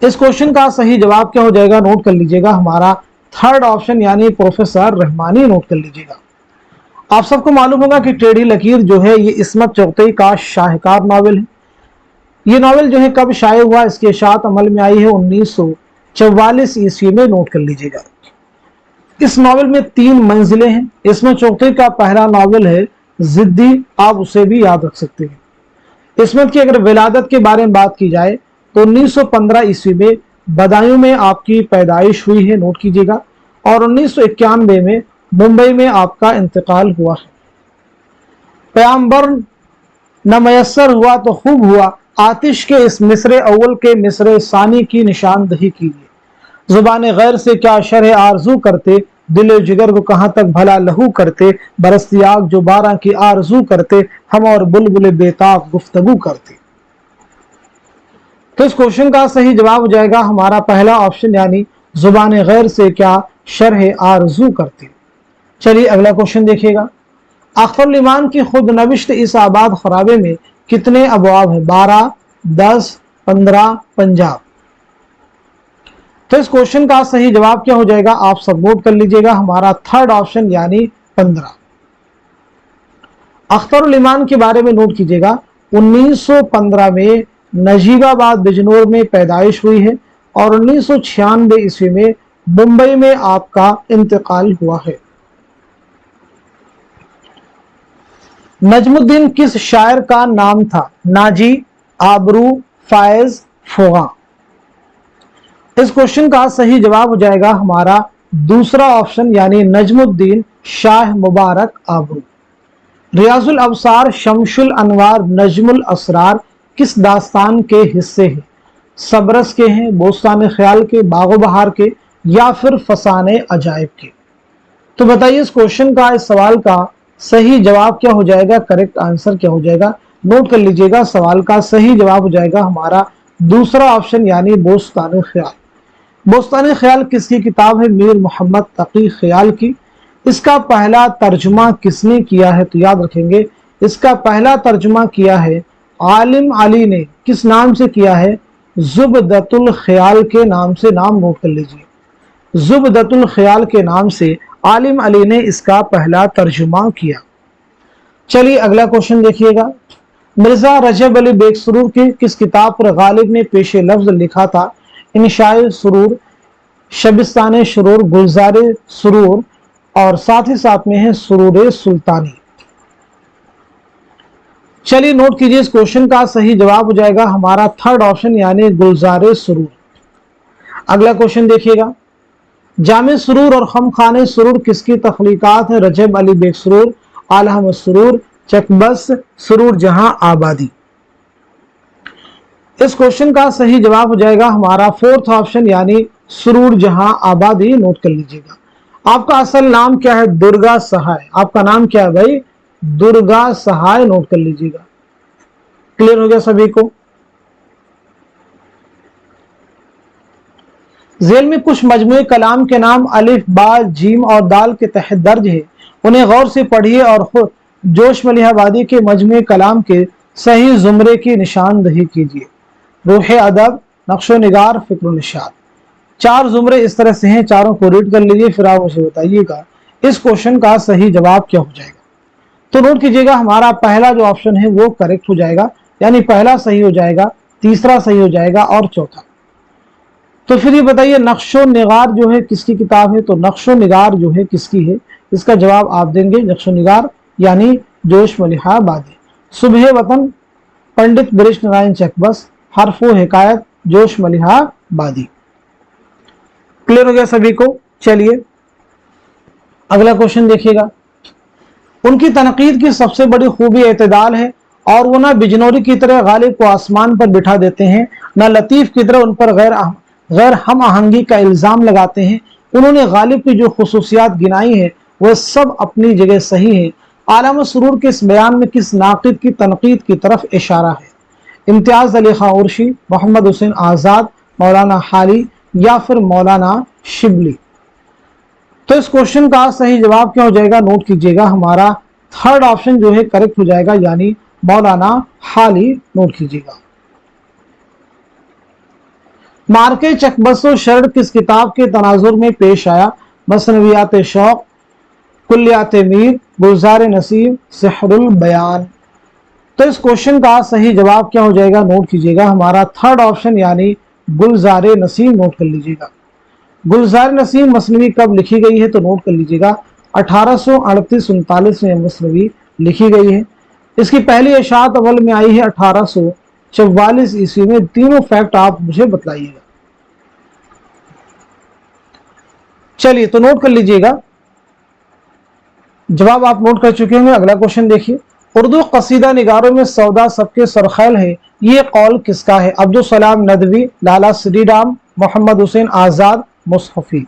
इस क्वेश्चन का सही जवाब क्या हो जाएगा, नोट कर लीजिएगा, हमारा थर्ड ऑप्शन यानी प्रोफेसर रहमानी। नोट कर लीजिएगा। आप सबको मालूम होगा कि टेढ़ी लकीर जो है ये इस्मत चौगतई का शाहकार नावल है। ये नावल जो है कब शाये हुआ, इसकी इशाअत अमल में आई है 1944 ईस्वी में नोट कर लीजिएगा। इस नॉवेल में 3 मंजिलें हैं। इसमें चौथे का पहला नॉवेल है जिद्दी, आप उसे भी याद रख सकते हैं। इसमें की अगर विलादत के बारे में बात की जाए तो 1915 ईस्वी में बदायूं में आपकी पैदाइश हुई है, नोट कीजिएगा, और 1991 में मुंबई में आपका इंतकाल हुआ है। पैगंबर न मयस्सर हुआ तो खूब हुआ, आतिश के इस मिसरे अव्वल के मिसरे सानी की निशानदही कीजिए। जुबान गैर से क्या शरह आरजू करते, दिल जिगर को कहां तक भला लहू करते, बरसती आग जो बारह की आरजू करते, हम और बुलबुल बेताब गुफ्तगू करते। तो इस क्वेश्चन का सही जवाब हो जाएगा हमारा पहला ऑप्शन, यानी जुबान गैर से क्या शरह आरजू करते। चलिए अगला क्वेश्चन देखिएगा। अख्तरुल इमान की खुद नविश्त इस आबाद खराबे में कितने अबवाब हैं? 12, 10, 15, 50। तो इस क्वेश्चन का सही जवाब क्या हो जाएगा, आप सब नोट कर लीजिएगा, हमारा थर्ड ऑप्शन यानी 15। अख्तरुल इमान के बारे में नोट कीजिएगा। 1915 में नजीबाबाद बिजनौर में पैदाइश हुई है और 1996 ईस्वी में मुंबई में आपका इंतकाल हुआ है। नजमुद्दीन किस शायर का नाम था? नाजी, आबरू, फायज, फोगा। इस क्वेश्चन का सही जवाब हो जाएगा हमारा दूसरा ऑप्शन, यानी नजमुद्दीन शाह मुबारक आबरू। रियाजुल अबसार, शमशुल अनवार, नजमुल असरार किस दास्तान के हिस्से हैं? सबरस के हैं, बोस्तान ख्याल के, बागो बहार के, या फिर फसाने अजायब के? तो बताइए इस क्वेश्चन का, इस सवाल का सही जवाब क्या हो जाएगा, करेक्ट आंसर क्या हो जाएगा? नोट कर लीजिएगा, सवाल का सही जवाब हो जाएगा हमारा दूसरा ऑप्शन, यानी बोस्तान ख्याल। बोस्तान ख्याल किसकी किताब है? मीर मोहम्मद तकी ख्याल की। इसका पहला तर्जुमा किसने किया है? तो याद रखेंगे इसका पहला तर्जुमा किया है आलिम अली ने। किस नाम से किया है? जुबदतुल ख्याल के नाम से, नाम नोट कर लीजिए, जुबदतुल ख्याल के नाम से आलिम अली ने इसका पहला तर्जुमा किया। चलिए अगला क्वेश्चन देखिएगा। मिर्जा रजब अली बेग सुरूर की किस किताब पर गालिब ने पेशे लफ्ज लिखा था? इंशाए सुरूर, शबिस्तान सुरूर, गुलजार सुरूर, और साथ ही साथ में है सुरूर सुल्तानी। चलिए नोट कीजिए, इस क्वेश्चन का सही जवाब हो जाएगा हमारा थर्ड ऑप्शन, यानी गुलजार सुरूर। अगला क्वेश्चन देखिएगा। जामे सुरूर और खमखाने सुरूर किसकी तख्लीकात है? रजब अली बेग सुरूर, आला अहमद सुरूर, चकबस सुरूर जहां आबादी। इस क्वेश्चन का सही जवाब हो जाएगा हमारा फोर्थ ऑप्शन, यानी सुरूर जहां आबादी। नोट कर लीजिएगा। आपका असल नाम क्या है? दुर्गा सहाय। आपका नाम क्या है भाई? दुर्गा सहाय। नोट कर लीजिएगा। क्लियर हो गया सभी को? झेल में कुछ मजमूए कलाम के नाम अलिफ, बा, जीम और दाल के तहत दर्ज है, उन्हें गौर से पढ़िए और खुद जोश मलिहाबादी के मजमूए कलाम के सही जुमरे की निशानदही कीजिए। रूह अदब, नक्शो निगार, फिक्र निशाद। 4 जुमरे इस तरह से हैं, चारों को रीड कर लीजिए, फिर आप मुझे बताइएगा इस क्वेश्चन का सही जवाब क्या हो जाएगा। तो नोट कीजिएगा, हमारा पहला जो ऑप्शन है वो करेक्ट हो जाएगा, यानी पहला सही हो जाएगा, तीसरा सही हो जाएगा और चौथा। तो फिर ये बताइए नक्शो निगार जो है किसकी किताब है? तो नक्शो निगार जो है किसकी है? इसका जवाब आप देंगे नक्शो निगार यानी जोश मलिहाबादी। सुबह वतन, पंडित बृज नारायण चकबस, हरफो हिकायत, जोश मलिहाबादी। क्लियर हो गया सभी को? चलिए अगला क्वेश्चन देखिएगा। उनकी तनकीद की सबसे बड़ी खूबी एतदाल है और वो ना बिजनौरी की तरह गालिब को आसमान पर बिठा देते हैं, ना लतीफ की तरह उन पर गैर हम आहंगी का इल्जाम लगाते हैं। उन्होंने गालिब की जो खुसूसियात गिनाई है वह सब अपनी जगह सही है। आलम सुरूर के इस बयान में किस नाकिद की तनकीद की तरफ इशारा है? इम्तियाज अली खां उर्शी, मोहम्मद हुसैन आज़ाद, मौलाना हाली, या फिर मौलाना शिबली? तो इस क्वेश्चन का सही जवाब क्या हो जाएगा? नोट कीजिएगा, हमारा थर्ड ऑप्शन जो है करेक्ट हो जाएगा, यानी मौलाना हाली। नोट कीजिएगा। मार्के चकबसो शर्ड किस किताब के तनाजुर में पेश आया? मसनवियात शौक, कुल्लियात मीर, गुलजार नसीब, सिहरुल बयान। तो इस क्वेश्चन का सही जवाब क्या हो जाएगा? नोट कीजिएगा, हमारा थर्ड ऑप्शन, यानी गुलजार नसीम, नोट कर लीजिएगा। गुलजार नसीम मसनवी कब लिखी गई है? तो नोट कर लीजिएगा 1838-39 में मसनवी लिखी गई है। इसकी पहली इशाअत अव्वल में आई है 1844 ईस्वी में। तीनों फैक्ट आप मुझे बतलाइएगा। चलिए तो नोट कर लीजिएगा, जवाब आप नोट कर चुके होंगे। अगला क्वेश्चन देखिए, उर्दू कसीदा निगारों में सौदा सबके सरखैल है, ये कौल किसका है? अब्दुल सलाम नदवी, लाला श्री राम, मोहम्मद हुसैन आजाद, मुसहफी।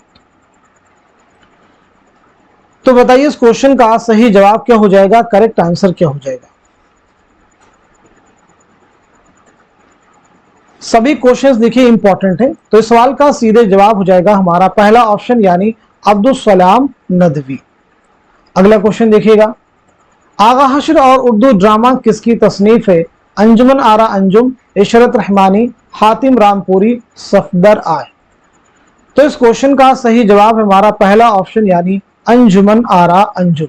तो बताइए इस क्वेश्चन का सही जवाब क्या हो जाएगा, करेक्ट आंसर क्या हो जाएगा? सभी क्वेश्चंस देखिए इंपॉर्टेंट है, तो इस सवाल का सीधे जवाब हो जाएगा हमारा पहला ऑप्शन यानी अब्दुल सलाम नदवी। अगला क्वेश्चन देखिएगा, आगा हश्र और उर्दू ड्रामा किसकी तसनीफ है? अंजुमन आरा अंजुम, इशरत रहमानी, हातिम रामपुरी, सफदर आय। तो इस क्वेश्चन का सही जवाब है हमारा पहला ऑप्शन यानी अंजुमन आरा अंजुम।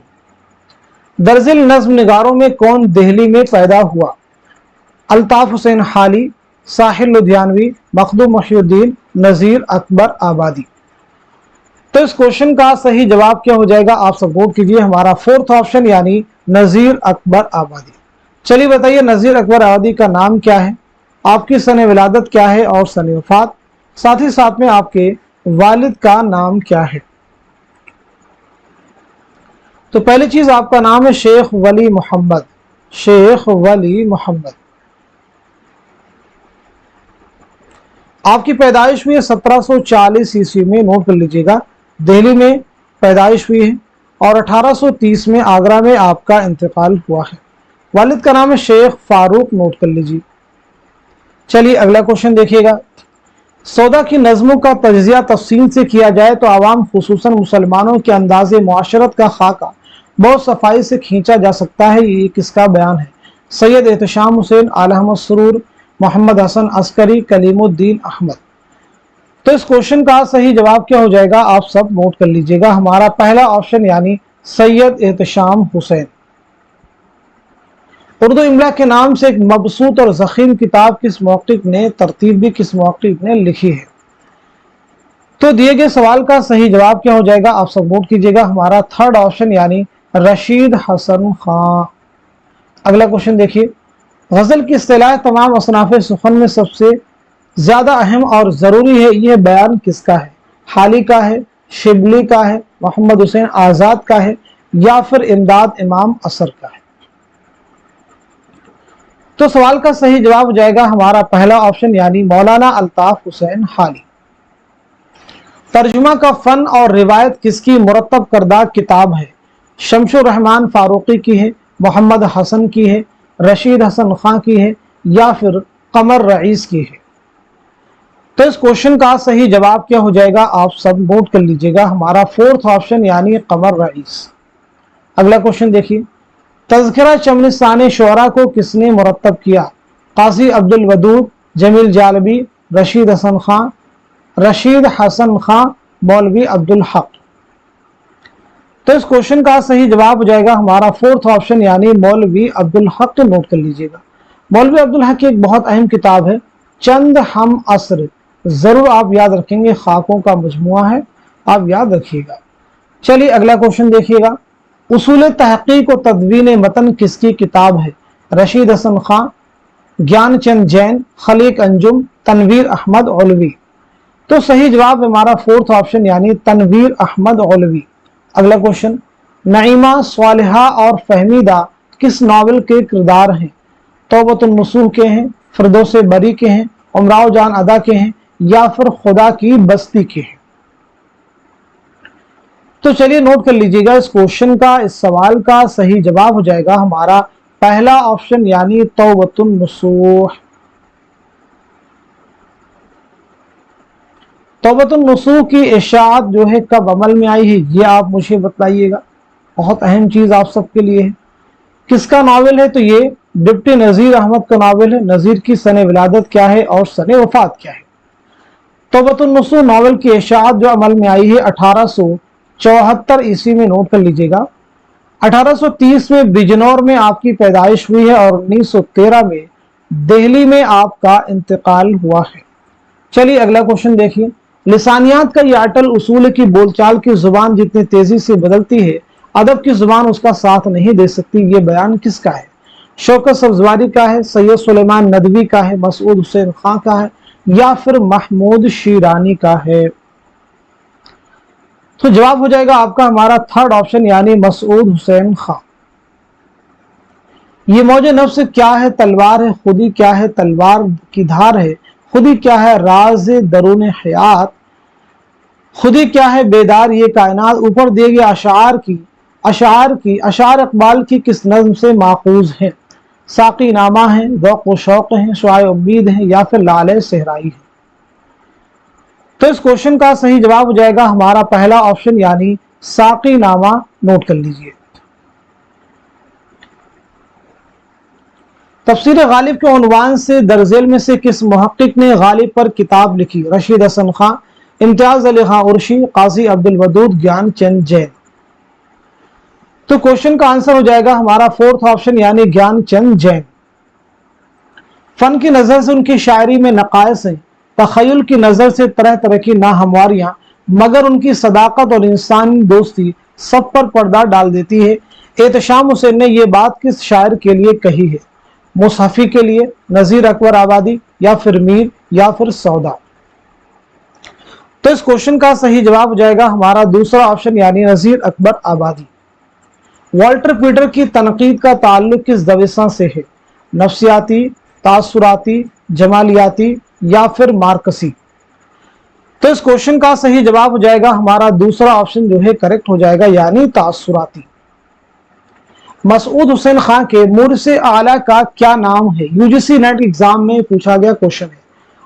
दरजिल नज्म निगारों में कौन दिल्ली में पैदा हुआ? अल्ताफ हुसैन हाली, साहिल लुधियानवी, मखदूम मोहिउद्दीन, नजीर अकबर आबादी। तो इस क्वेश्चन का सही जवाब क्या हो जाएगा, आप सब नोट कीजिए, हमारा फोर्थ ऑप्शन यानी नजीर अकबर आबादी। चलिए बताइए नजीर अकबर आबादी का नाम क्या है, आपकी सन विलादत क्या है और सन वफात, साथ ही साथ में आपके वालिद का नाम क्या है? तो पहली चीज आपका नाम है शेख वली मोहम्मद, शेख वली मोहम्मद। आपकी पैदाइश हुई है 1740 ईस्वी में, नोट कर लीजिएगा, दिल्ली में पैदाइश हुई है और 1830 में आगरा में आपका इंतकाल हुआ है। वालिद का नाम है शेख फारूक, नोट कर लीजिए। चलिए अगला क्वेश्चन देखिएगा, सौदा की नज़मों का तज्जिया तफसील से किया जाए तो आवाम खुसूसन मुसलमानों के अंदाज़े मुआशरत का खाका बहुत सफाई से खींचा जा सकता है, ये किसका बयान है? सैयद एहतशाम हुसैन, आला अहमद सरूर, मोहम्मद हसन अस्करी, कलीमुद्दीन अहमद। तो इस क्वेश्चन का सही जवाब क्या हो जाएगा, आप सब नोट कर लीजिएगा, हमारा पहला ऑप्शन यानी सैयद एहतशाम हुसैन। उर्दू इमला के नाम से एक मबसूत और ज़ख़ीम किताब किस मौक़िफ़ ने, तरतीब भी किस मौक़िफ़ ने लिखी है? तो दिए गए सवाल का सही जवाब क्या हो जाएगा, आप सब नोट कीजिएगा, हमारा थर्ड ऑप्शन यानी रशीद हसन खां। अगला क्वेश्चन देखिए, गज़ल की इस्तिलाह तमाम असनाफ़ सुखन में सबसे ज़्यादा अहम और ज़रूरी है, यह बयान किसका है? हाली का है, शिबली का है, मोहम्मद हुसैन आज़ाद का है या फिर इमदाद इमाम असर का है? तो सवाल का सही जवाब हो जाएगा हमारा पहला ऑप्शन यानी मौलाना अल्ताफ हुसैन हाली। तर्जुमा का फन और रिवायत किसकी मुरत्तब करदा किताब है? शमशुर रहमान फारूकी की है, मोहम्मद हसन की है, रशीद हसन खां की है या फिर कमर रईस की है? तो इस क्वेश्चन का सही जवाब क्या हो जाएगा, आप सब नोट कर लीजिएगा, हमारा फोर्थ ऑप्शन यानी कमर रईस। अगला क्वेश्चन देखिए, तज़किरा चमनिस्तान शोरा को किसने मुरत्तब किया? काजी अब्दुल वदूद, जमील जालबी, रशीद हसन खां, मौलवी अब्दुल हक। तो इस क्वेश्चन का सही जवाब हो जाएगा हमारा फोर्थ ऑप्शन यानी मौलवी अब्दुल हक। तो नोट कर लीजिएगा, मौलवी अब्दुल हक की एक बहुत अहम किताब है चंद हम असर, जरूर आप याद रखेंगे, खाकों का मजमुआ है, आप याद रखिएगा। चलिए अगला क्वेश्चन देखिएगा, उसूल तहकीक व तदवीन मतन किसकी किताब है? रशीद हसन खां, ज्ञान चंद जैन, खलीक अंजुम, तनवीर अहमद औलवी। तो सही जवाब हमारा फोर्थ ऑप्शन यानी तनवीर अहमद औलवी। अगला क्वेश्चन, नईमा, स्वालिहा और फहमीदा किस नावल के किरदार हैं? तौबतुन नसूह के हैं, फिरदौस बरी के हैं, उमराव जान अदा के हैं या फिर खुदा की बस्ती के हैं? तो चलिए नोट कर लीजिएगा, इस क्वेश्चन का, इस सवाल का सही जवाब हो जाएगा हमारा पहला ऑप्शन यानी तौबतुन नसूह। तौबतुन नसूह की इशाअत जो है कब अमल में आई है, ये आप मुझे बताइएगा, बहुत अहम चीज आप सबके लिए है। किसका नावल है? तो ये डिप्टी नजीर अहमद का नावल है। नजीर की सन विलादत क्या है और सन वफात क्या है? तौबतुन नसूह नावल की इशाअत जो अमल में आई है 1874 ईस्वी में, नोट कर लीजिएगा। 1830 में बिजनौर में आपकी पैदाइश हुई है और 1913 में दिल्ली में आपका इंतकाल हुआ है। चलिए अगला क्वेश्चन देखिए। लिसानियात का यह अटल उसूल है कि बोलचाल की जुबान जितनी तेजी से बदलती है अदब की जुबान उसका साथ नहीं दे सकती। ये बयान किसका है? शौकत सब्जवारी का है, सैयद सुलेमान नदवी का है, मसूद हुसैन खां का है, या फिर महमूद शीरानी का है? तो जवाब हो जाएगा आपका हमारा थर्ड ऑप्शन यानी मसूद हुसैन खां। ये मौज नफ्स क्या है? तलवार है। खुदी क्या है? तलवार की धार है। खुदी क्या है? राज दरून हयात। खुदी क्या है? बेदार ये कायनात। ऊपर दिए गए अशार इकबाल की किस नज्म से माखूज है? साकी नामा है, ज़ौक़ व शौक़ है, शुआए उम्मीद है, या फिर लाले सहराई है? तो इस क्वेश्चन का सही जवाब हो जाएगा हमारा पहला ऑप्शन यानी साकी नामा। नोट कर लीजिए। तफसीर गालिब के उन्वान से दरजेल में से किस मुहक्किक ने गालिब पर किताब लिखी? रशीद हसन खां, इम्तियाज अली खां उर्शी, काजी अब्दुल वदूद, ज्ञान चंद जैन। तो क्वेश्चन का आंसर हो जाएगा हमारा फोर्थ ऑप्शन यानी ज्ञान चंद जैन। फन की नजर से उनकी शायरी में नकायस हैं, तखय्युल की नजर से तरह तरह की नाहमवारियां, मगर उनकी सदाकत और इंसानी दोस्ती सब पर पर्दा डाल देती है। एहतशाम हुसैन ने यह बात किस शायर के लिए कही है? मुसहफी के लिए, नजीर अकबर आबादी, या फिर मीर, या फिर सौदा? तो इस क्वेश्चन का सही जवाब हो जाएगा हमारा दूसरा ऑप्शन यानी नजीर अकबर आबादी। वॉल्टर पीटर की तनकीद का ताल्लुक किस दविसा से है? नफ्सियाती, तासुराती, जमालियाती, या फिर मार्कसी? तो इस क्वेश्चन का सही जवाब हो जाएगा हमारा दूसरा ऑप्शन जो है करेक्ट हो जाएगा यानी तासुराती। मसूद हुसैन खां के मुर्से आला का क्या नाम है? यूजीसी नेट एग्जाम में पूछा गया क्वेश्चन है।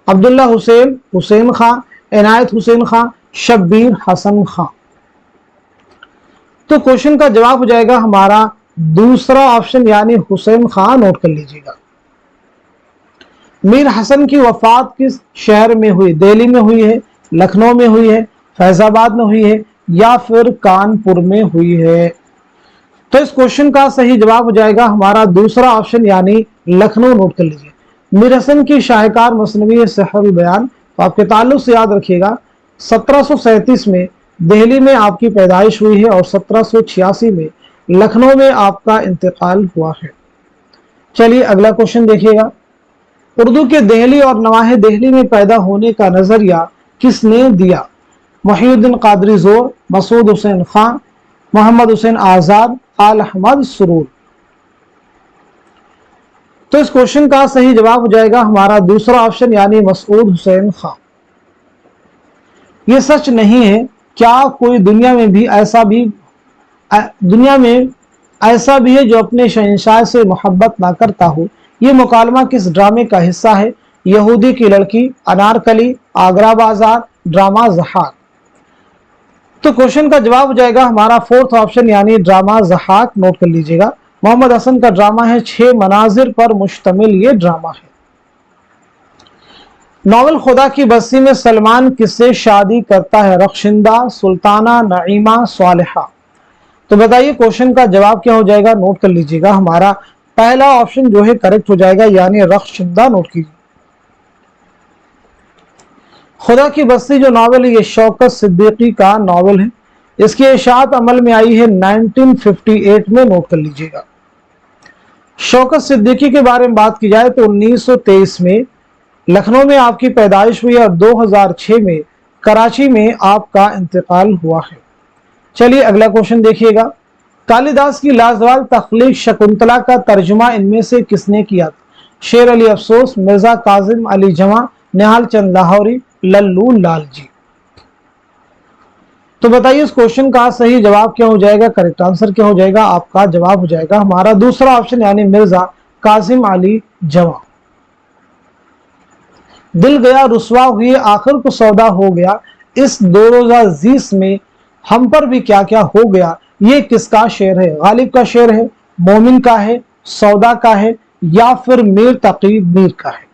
अब्दुल्ला हुसैन, हुसैन खां, इनायत हुसैन खां, शब्बीर हसन खां? तो क्वेश्चन का जवाब हो जाएगा हमारा दूसरा ऑप्शन यानी हुसैन खां। नोट कर लीजिएगा। मीर हसन की वफात किस शहर में हुई? दिल्ली में हुई है, लखनऊ में हुई है, फैजाबाद में हुई है, या फिर कानपुर में हुई है? तो इस क्वेश्चन का सही जवाब हो जाएगा हमारा दूसरा ऑप्शन यानी लखनऊ। नोट कर लीजिए। मीर हसन की शाहकार मसनवी सहरुल बयान, तो आपके ताल्लुक से याद रखिएगा 1737 में दिल्ली में आपकी पैदाइश हुई है और 1786 में लखनऊ में आपका इंतकाल हुआ है। चलिए अगला क्वेश्चन देखिएगा। उर्दू के दहली और नवाहे दहली में पैदा होने का नजरिया किसने दिया? मुहीउद्दीन कादरी जोर, मसूद हुसैन खां, मोहम्मद हुसैन आजाद, आल अहमद सुरूर? तो इस क्वेश्चन का सही जवाब हो जाएगा हमारा दूसरा ऑप्शन यानी मसूद हुसैन खां। यह सच नहीं है, क्या कोई दुनिया में ऐसा भी है जो अपने शहंशाह से मोहब्बत ना करता हो? यह मुकालमा किस ड्रामे का हिस्सा है? यहूदी की लड़की, अनारकली, आगरा बाजार, ड्रामा ज़हाक? तो क्वेश्चन का जवाब हो जाएगा हमारा फोर्थ ऑप्शन यानी ड्रामा ज़हाक। नोट कर लीजिएगा। मोहम्मद हसन का ड्रामा है, 6 मनाजिर पर मुश्तमिल ये ड्रामा है। नॉवल खुदा की बस्ती में सलमान किससे शादी करता है? रख्शिंदा, सुल्ताना, नईमा, सालिहा? तो बताइए क्वेश्चन का जवाब क्या हो जाएगा? नोट कर लीजिएगा। हमारा पहला ऑप्शन जो है करेक्ट हो जाएगा यानी रख्शिंदा। नोट कीजिए। खुदा की बस्ती जो नावल है ये शौकत सिद्दीकी का नावल है। इसकी इशाअत अमल में आई है 1958 में। नोट कर लीजिएगा। शौकत सिद्दीकी के बारे में बात की जाए तो 1923 में लखनऊ में आपकी पैदाइश हुई और 2006 में कराची में आपका इंतकाल हुआ है। चलिए अगला क्वेश्चन देखिएगा। कालिदास की लाजवाब तख्लीक शकुंतला का तर्जुमा इनमें से किसने किया था? शेर अली अफसोस, मिर्जा काजिम अली जमा, निहाल चंद लाहौरी, लल्लू लाल जी? तो बताइए इस क्वेश्चन का सही जवाब क्या हो जाएगा? करेक्ट आंसर क्या हो जाएगा? आपका जवाब हो जाएगा हमारा दूसरा ऑप्शन यानी मिर्जा काजिम अली जमा। दिल गया रुसवा हुई आखिर को सौदा हो गया, इस 2020 में हम पर भी क्या क्या हो गया, ये किसका शेर है? गालिब का शेर है, मोमिन का है, सौदा का है, या फिर मीर तकी मीर का है?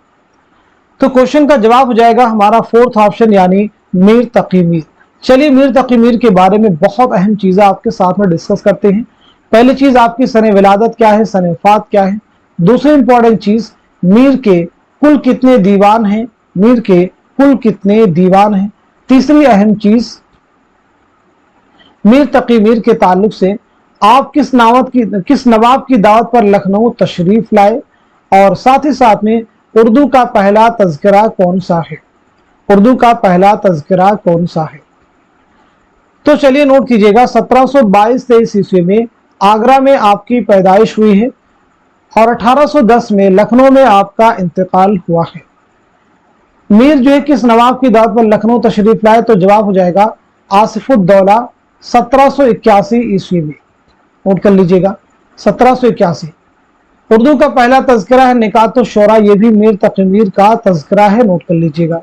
तो क्वेश्चन का जवाब हो जाएगा हमारा फोर्थ ऑप्शन यानी मीर तकी मीर। चलिए मीर तकी मीर के बारे में बहुत अहम चीजें आपके साथ में डिस्कस करते हैं। पहली चीज आपकी सने विलादत क्या है, सने वफात क्या है। दूसरी इंपॉर्टेंट चीज मीर के कुल कितने दीवान हैं, मीर के कुल कितने दीवान हैं। तीसरी अहम चीज, मीर तकी मीर के ताल्लुक से आप किस नवाब की दावत पर लखनऊ तशरीफ लाए, और साथ ही साथ में उर्दू का पहला तज़किरा कौन सा है। उर्दू का पहला तज़किरा कौन सा है। तो चलिए नोट कीजिएगा, 1722-23 ईस्वी में आगरा में आपकी पैदाइश हुई है और 1810 में लखनऊ में आपका इंतकाल हुआ है। मीर जो है किस नवाब की दावत पर लखनऊ तशरीफ लाए, तो जवाब हो जाएगा आसिफुद्दौला 1781 ईस्वी में। नोट कर लीजिएगा 1781। उर्दू का पहला तज़किरा है निकात शोरा, ये भी मीर तकी मीर का तज़किरा है। नोट कर लीजिएगा।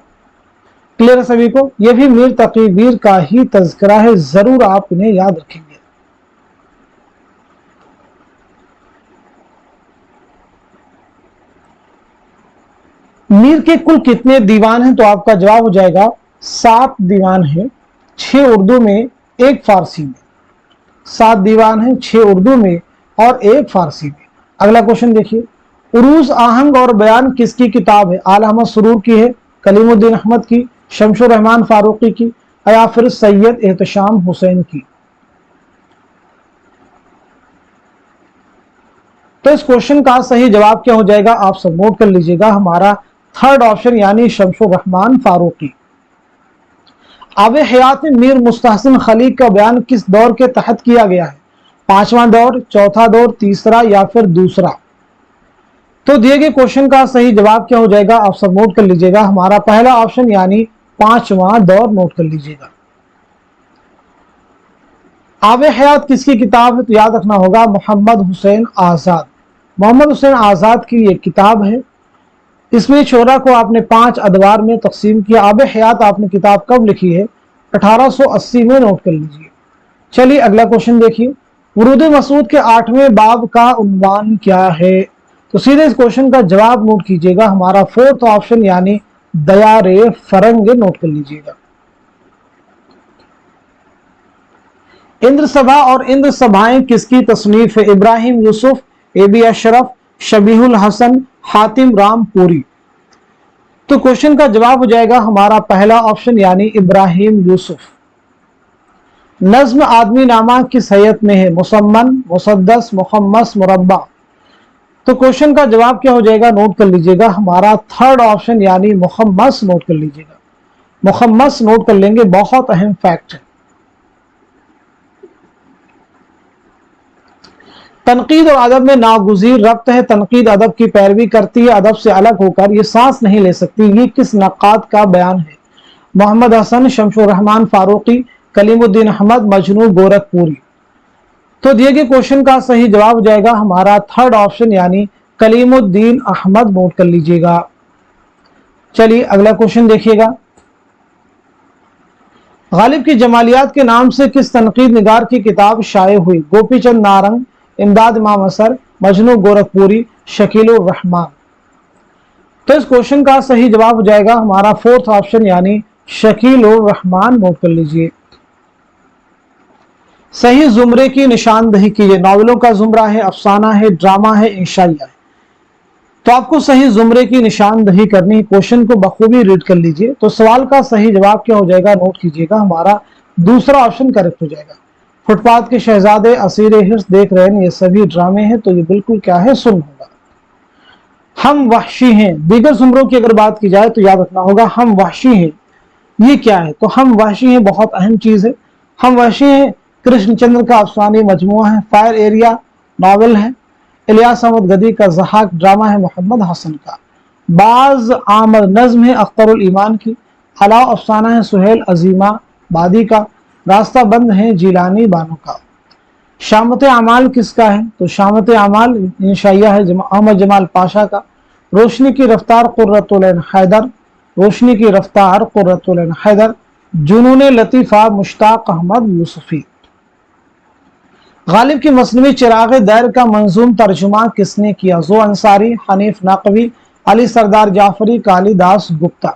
क्लियर है सभी को, ये भी मीर तकी मीर का ही तज़किरा है, जरूर आप इन्हें याद रखेंगे। मीर के कुल कितने दीवान हैं, तो आपका जवाब हो जाएगा 7 दीवान हैं, 6 उर्दू में 1 फारसी में। 7 दीवान हैं, 6 उर्दू में और 1 फारसी में। अगला क्वेश्चन देखिए, उरूज आहंग और बयान किसकी किताब है। आला अहमद सुरूर की है, कलीमुद्दीन अहमद की, शमशुर रहमान फारूकी की, या फिर सैयद एहतशाम हुसैन की। तो इस क्वेश्चन का सही जवाब क्या हो जाएगा, आप सब नोट कर लीजिएगा, हमारा थर्ड ऑप्शन यानी शमशुर रहमान फारूकी। आबे हयात में मीर मुस्तहसिन खलीक का बयान किस दौर के तहत किया गया है। 5वां दौर, चौथा दौर, तीसरा या फिर दूसरा। तो दिए गए क्वेश्चन का सही जवाब क्या हो जाएगा, आप सब नोट कर लीजिएगा, हमारा पहला ऑप्शन यानी 5वां दौर। नोट कर लीजिएगा। आबे हयात किसकी किताब है, तो याद रखना होगा मोहम्मद हुसैन आजाद। मोहम्मद हुसैन आजाद की ये किताब है। इसमें शोरा को आपने 5 अदवार में तकसीम किया। आबे हयात आपने किताब कब लिखी है, 1880 में। नोट कर लीजिए। चलिए अगला क्वेश्चन देखिए, वुरूद मसूद के 8वें बाब का उन्वान क्या है। तो सीधे इस क्वेश्चन का जवाब नोट कीजिएगा, हमारा 4th ऑप्शन यानी दयारे फरंग। नोट कर लीजिएगा। इंद्र सभा और इंद्र सभाएं किसकी तसनीफ है। इब्राहिम यूसुफ, एबी अशरफ, शबीहुल हसन, हातिम रामपुरी। तो क्वेश्चन का जवाब हो जाएगा हमारा पहला ऑप्शन यानी इब्राहिम यूसुफ। नज्म आदमी नामा किस हैयत में है। मुसम्मन, मुसद्दस, मुखम्मस, मुरब्बा। तो क्वेश्चन का जवाब क्या हो जाएगा, नोट कर लीजिएगा, हमारा थर्ड ऑप्शन यानी मुखम्मस। नोट कर लीजिएगा, मुखम्मस नोट कर लेंगे, बहुत अहम फैक्ट है। तनकीद और अदब में नागुज़ीर रब्त है। तनकीद अदब की पैरवी करती है, अदब से अलग होकर ये सांस नहीं ले सकती। ये किस नक़ाद का बयान है। मोहम्मद हसन, शमशुर रहमान फारूकी, कलीमुद्दीन अहमद, मजनू गोरखपुरी। तो दिए गए क्वेश्चन का सही जवाब हो जाएगा हमारा थर्ड ऑप्शन यानी कलीमुद्दीन अहमद। नोट कर लीजिएगा। चलिए अगला क्वेश्चन देखिएगा, गालिब की जमालियात के नाम से किस तनकीद निगार की किताब शाये हुई। गोपीचंद नारंग, इमदाद इमाम असर, मजनू गोरखपुरी, शकीलुर रहमान। तो इस क्वेश्चन का सही जवाब हो जाएगा हमारा 4th ऑप्शन यानी शकीलुर रहमान। नोट कर लीजिए। सही जुमरे की निशानदही कीजिए। नॉवेलों का जुमरा है, अफसाना है, ड्रामा है, इंशाइया है। तो आपको सही जुमरे की निशानदही करनी है। क्वेश्चन को बखूबी रीड कर लीजिए। तो सवाल का सही जवाब क्या हो जाएगा, नोट कीजिएगा, हमारा दूसरा ऑप्शन करेक्ट हो जाएगा। फुटपाथ के शहजादे, असीर हिर्स, देख रहे हैं, ये सभी ड्रामे हैं, तो ये बिल्कुल क्या है, सुन होगा। हम वहशी हैं। दीगर जुमरों की अगर बात की जाए तो याद रखना होगा हम वहशी हैं, ये क्या है। तो हम वहशी हैं बहुत अहम चीज है। हम वहशी हैं कृष्णचंद्र का अफसानी मजमुआ है। फायर एरिया नावल है। इलियास अहमद गदी का ज़हाक ड्रामा है। मोहम्मद हसन का बाज आमद नज्म है अख्तरुल ईमान की। अलाव अफसाना है सुहेल अजीमा बादी का। रास्ता बंद है जीलानी बानो का। शामत अमाल किसका है, तो शामत अमाल इंशाइया है अहमद जमाल पाशा का। रोशनी की रफ्तार कुर्रतुल ऐन हैदर। रोशनी की रफ्तार कुर्रतुल ऐन हैदर। जुनून लतीफ़ा मुश्ताक अहमद यूसुफी। गालिब की मसनवी चिराग दैर का मंजूम तर्जुमा किसने किया। जो अंसारी, हनीफ नाकवी, अली सरदार जाफरी, कालिदास गुप्ता।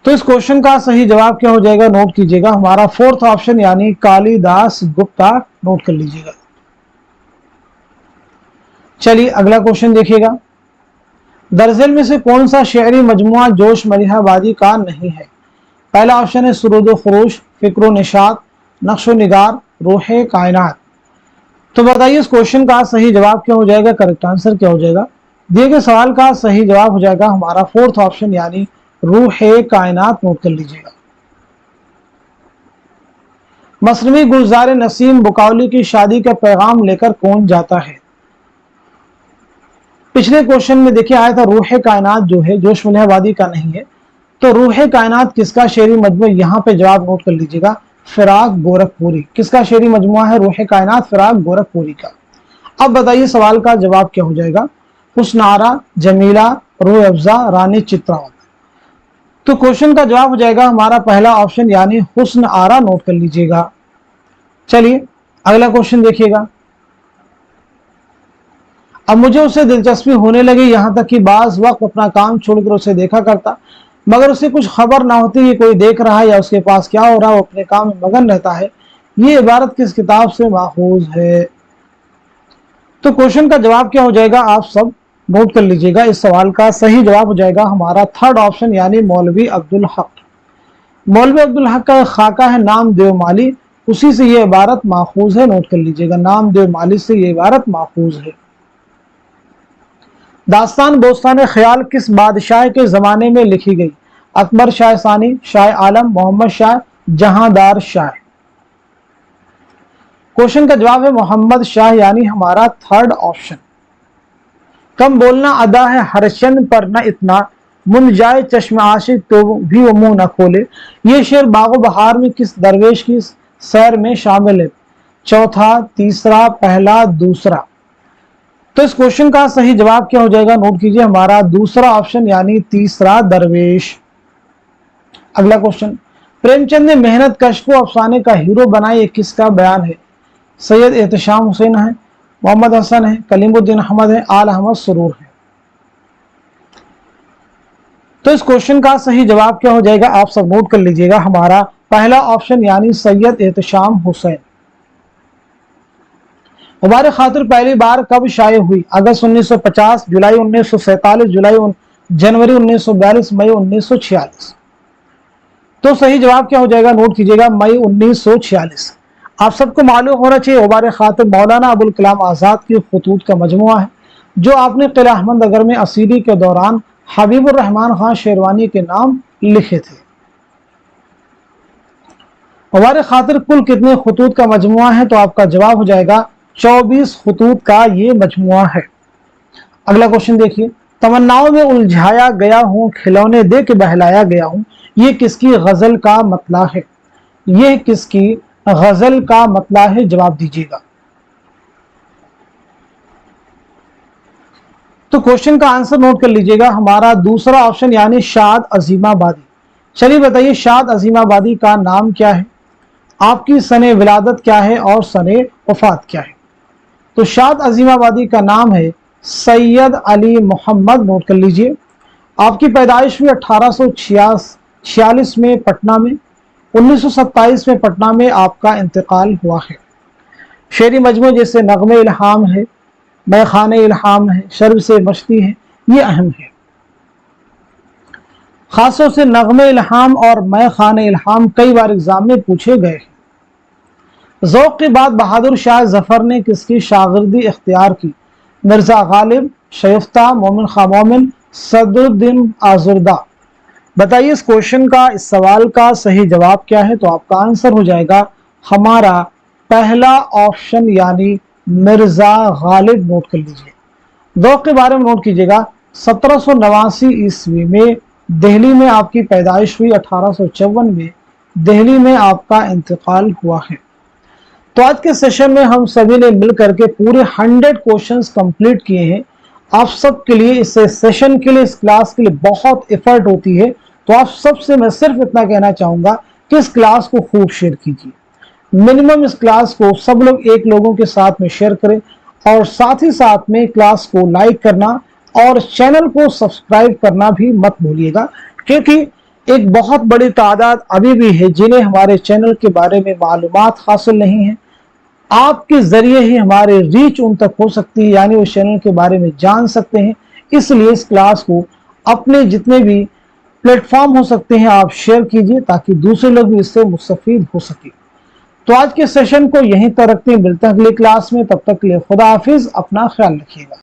तो इस क्वेश्चन का सही जवाब क्या हो जाएगा, नोट कीजिएगा, हमारा 4th ऑप्शन यानी कालिदास गुप्ता। नोट कर लीजिएगा। चलिए अगला क्वेश्चन देखिएगा, दरअसल में से कौन सा शेरी मजमुआ जोश मलिहाबादी का नहीं है? पहला ऑप्शन है सुरूद खुरूश, फिक्र निशात, नक्श निगार, रूह कायनात। तो बताइए इस क्वेश्चन का सही जवाब क्या हो जाएगा, करेक्ट आंसर क्या हो जाएगा? दिए गए सवाल का सही जवाब हो जाएगा हमारा फोर्थ ऑप्शन यानी रूह कायनात। नोट कर लीजिएगा। मसनवी गुलजार नसीम बुकावली की शादी का पैगाम लेकर कौन जाता है? पिछले क्वेश्चन में देखिए आया था रूह कायनात जो है जोश मलिहाबादी का नहीं है, तो रूह कायनात किसका शेरी मजमुआ? यहाँ पे जवाब नोट कर लीजिएगा, फिराक गोरखपुरी। किसका शेरी मजमुआ है रूह कायनात? फिराक गोरखपुरी का। अब बताइए सवाल का जवाब क्या हो जाएगा? हुस्न आरा, जमीला, रूह अफजा, रानी चित्रावत। तो क्वेश्चन का जवाब हो जाएगा हमारा पहला ऑप्शन यानी हुस्न आरा। नोट कर लीजिएगा। चलिए अगला क्वेश्चन देखिएगा। अब मुझे उससे दिलचस्पी होने लगी, यहां तक कि बाज वक्त अपना काम छोड़कर उसे देखा करता, मगर उसे कुछ खबर ना होती कि कोई देख रहा है या उसके पास क्या हो रहा है, वो अपने काम में मगन रहता है। ये इबारत किस किताब से माखूज है? तो क्वेश्चन का जवाब क्या हो जाएगा आप सब नोट कर लीजिएगा। इस सवाल का सही जवाब हो जाएगा हमारा थर्ड ऑप्शन यानी मौलवी अब्दुल हक। मौलवी अब्दुल हक का खाका है नाम देव माली, उसी से ये इबारत माखूज है। नोट कर लीजिएगा, नाम देव माली से ये इबारत माखूज है। दास्तान बोस्तान ख्याल किस बादशाह के जमाने में लिखी गई? अकबर शाह सानी, शाह आलम, मोहम्मद शाह, जहांदार शाह। क्वेश्चन का जवाब है मोहम्मद शाह यानी हमारा थर्ड ऑप्शन। कम बोलना अदा है हरचंद पर न इतना, मुन जाए चश्म आशिक तो भी वो मुंह न खोले। ये शेर बागो बहार में किस दरवेश की सैर में शामिल है? चौथा, तीसरा, पहला, दूसरा। तो इस क्वेश्चन का सही जवाब क्या हो जाएगा? नोट कीजिए, हमारा दूसरा ऑप्शन यानी तीसरा, दरवेश। अगला क्वेश्चन, प्रेमचंद ने मेहनत कश को अफसाने का हीरो बनाया, ये किसका बयान है? सैयद एहतशाम हुसैन है, मोहम्मद हसन है, कलीमुद्दीन अहमद है, आल अहमद सुरूर है। तो इस क्वेश्चन का सही जवाब क्या हो जाएगा आप सब नोट कर लीजिएगा, हमारा पहला ऑप्शन यानी सैयद एहतशाम हुसैन। हमारे खातिर पहली बार कब शाये हुई? अगस्त 1950, जुलाई 1947, जनवरी 1942, मई 1946। तो सही जवाब क्या हो जाएगा? नोट कीजिएगा, मई 1946। आप सबको मालूम होना चाहिए हमारे खातिर मौलाना अबुल कलाम आजाद की खुतूत का मजमुआ है, जो आपने किला अहमद नगर में असीरी के दौरान हबीबुर रहमान खान शेरवानी के नाम लिखे थे। हमारे खातिर कुल कितने खुतूत का मजमुआ है? तो आपका जवाब हो जाएगा 24 खुतूत का ये मजमुआ है। अगला क्वेश्चन देखिए, तमन्नाओं में उलझाया गया हूं, खिलौने दे के बहलाया गया हूं, ये किसकी गजल का मतला है? ये किसकी गजल का मतला है? जवाब दीजिएगा। तो क्वेश्चन का आंसर नोट कर लीजिएगा, हमारा दूसरा ऑप्शन यानी शाद अजीमाबादी। चलिए बताइए शाद अजीमाबादी का नाम क्या है, आपकी सने विलादत क्या है और सने वफात क्या है? तो शाद अजीमाबादी का नाम है सैयद अली मोहम्मद। नोट कर लीजिए, आपकी पैदाइश हुई 1846 में पटना में, 1927 में पटना में आपका इंतकाल हुआ है। शेरी मजमू जैसे नगमे इल्हाम है, मैं खाने इल्हाम है, शर्ब से मस्ती है, ये अहम है। खासतौर से नगमे इल्हाम और मैं खाने इल्हाम कई बार एग्जाम में पूछे गए हैं। ज़ौक़ के बाद बहादुर शाह जफर ने किसकी शागिर्दी इख्तियार की? मिर्जा गालिब, शयफ्ता, मोमिन खां मोमिन, सदरुद्दीन आजुर्दा। बताइए इस क्वेश्चन का, इस सवाल का सही जवाब क्या है? तो आपका आंसर हो जाएगा हमारा पहला ऑप्शन यानी मिर्जा गालिब। नोट कर लीजिए। ज़ौक़ के बारे में नोट कीजिएगा, 1789 ईस्वी में दिल्ली में आपकी पैदाइश हुई, 1854 में दिल्ली में आपका इंतकाल हुआ है। तो आज के सेशन में हम सभी ने मिल करके पूरे 100 क्वेश्चंस कंप्लीट किए हैं। आप सब के लिए इस सेशन के लिए, इस क्लास के लिए बहुत एफर्ट होती है, तो आप सबसे मैं सिर्फ इतना कहना चाहूंगा कि इस क्लास को खूब शेयर कीजिए। मिनिमम इस क्लास को सब लोग एक लोगों के साथ में शेयर करें, और साथ ही साथ में क्लास को लाइक करना और चैनल को सब्सक्राइब करना भी मत भूलिएगा, क्योंकि एक बहुत बड़ी तादाद अभी भी है जिन्हें हमारे चैनल के बारे में मालूमात हासिल नहीं है। आपके जरिए ही हमारे रीच उन तक हो सकती है, यानी उस चैनल के बारे में जान सकते हैं, इसलिए इस क्लास को अपने जितने भी प्लेटफॉर्म हो सकते हैं आप शेयर कीजिए ताकि दूसरे लोग भी इससे मुस्तफीद हो सके। तो आज के सेशन को यहीं तक रखते हैं, मिलते हैं अगली क्लास में। तब तक के लिए खुदा हाफिज, अपना ख्याल रखिएगा।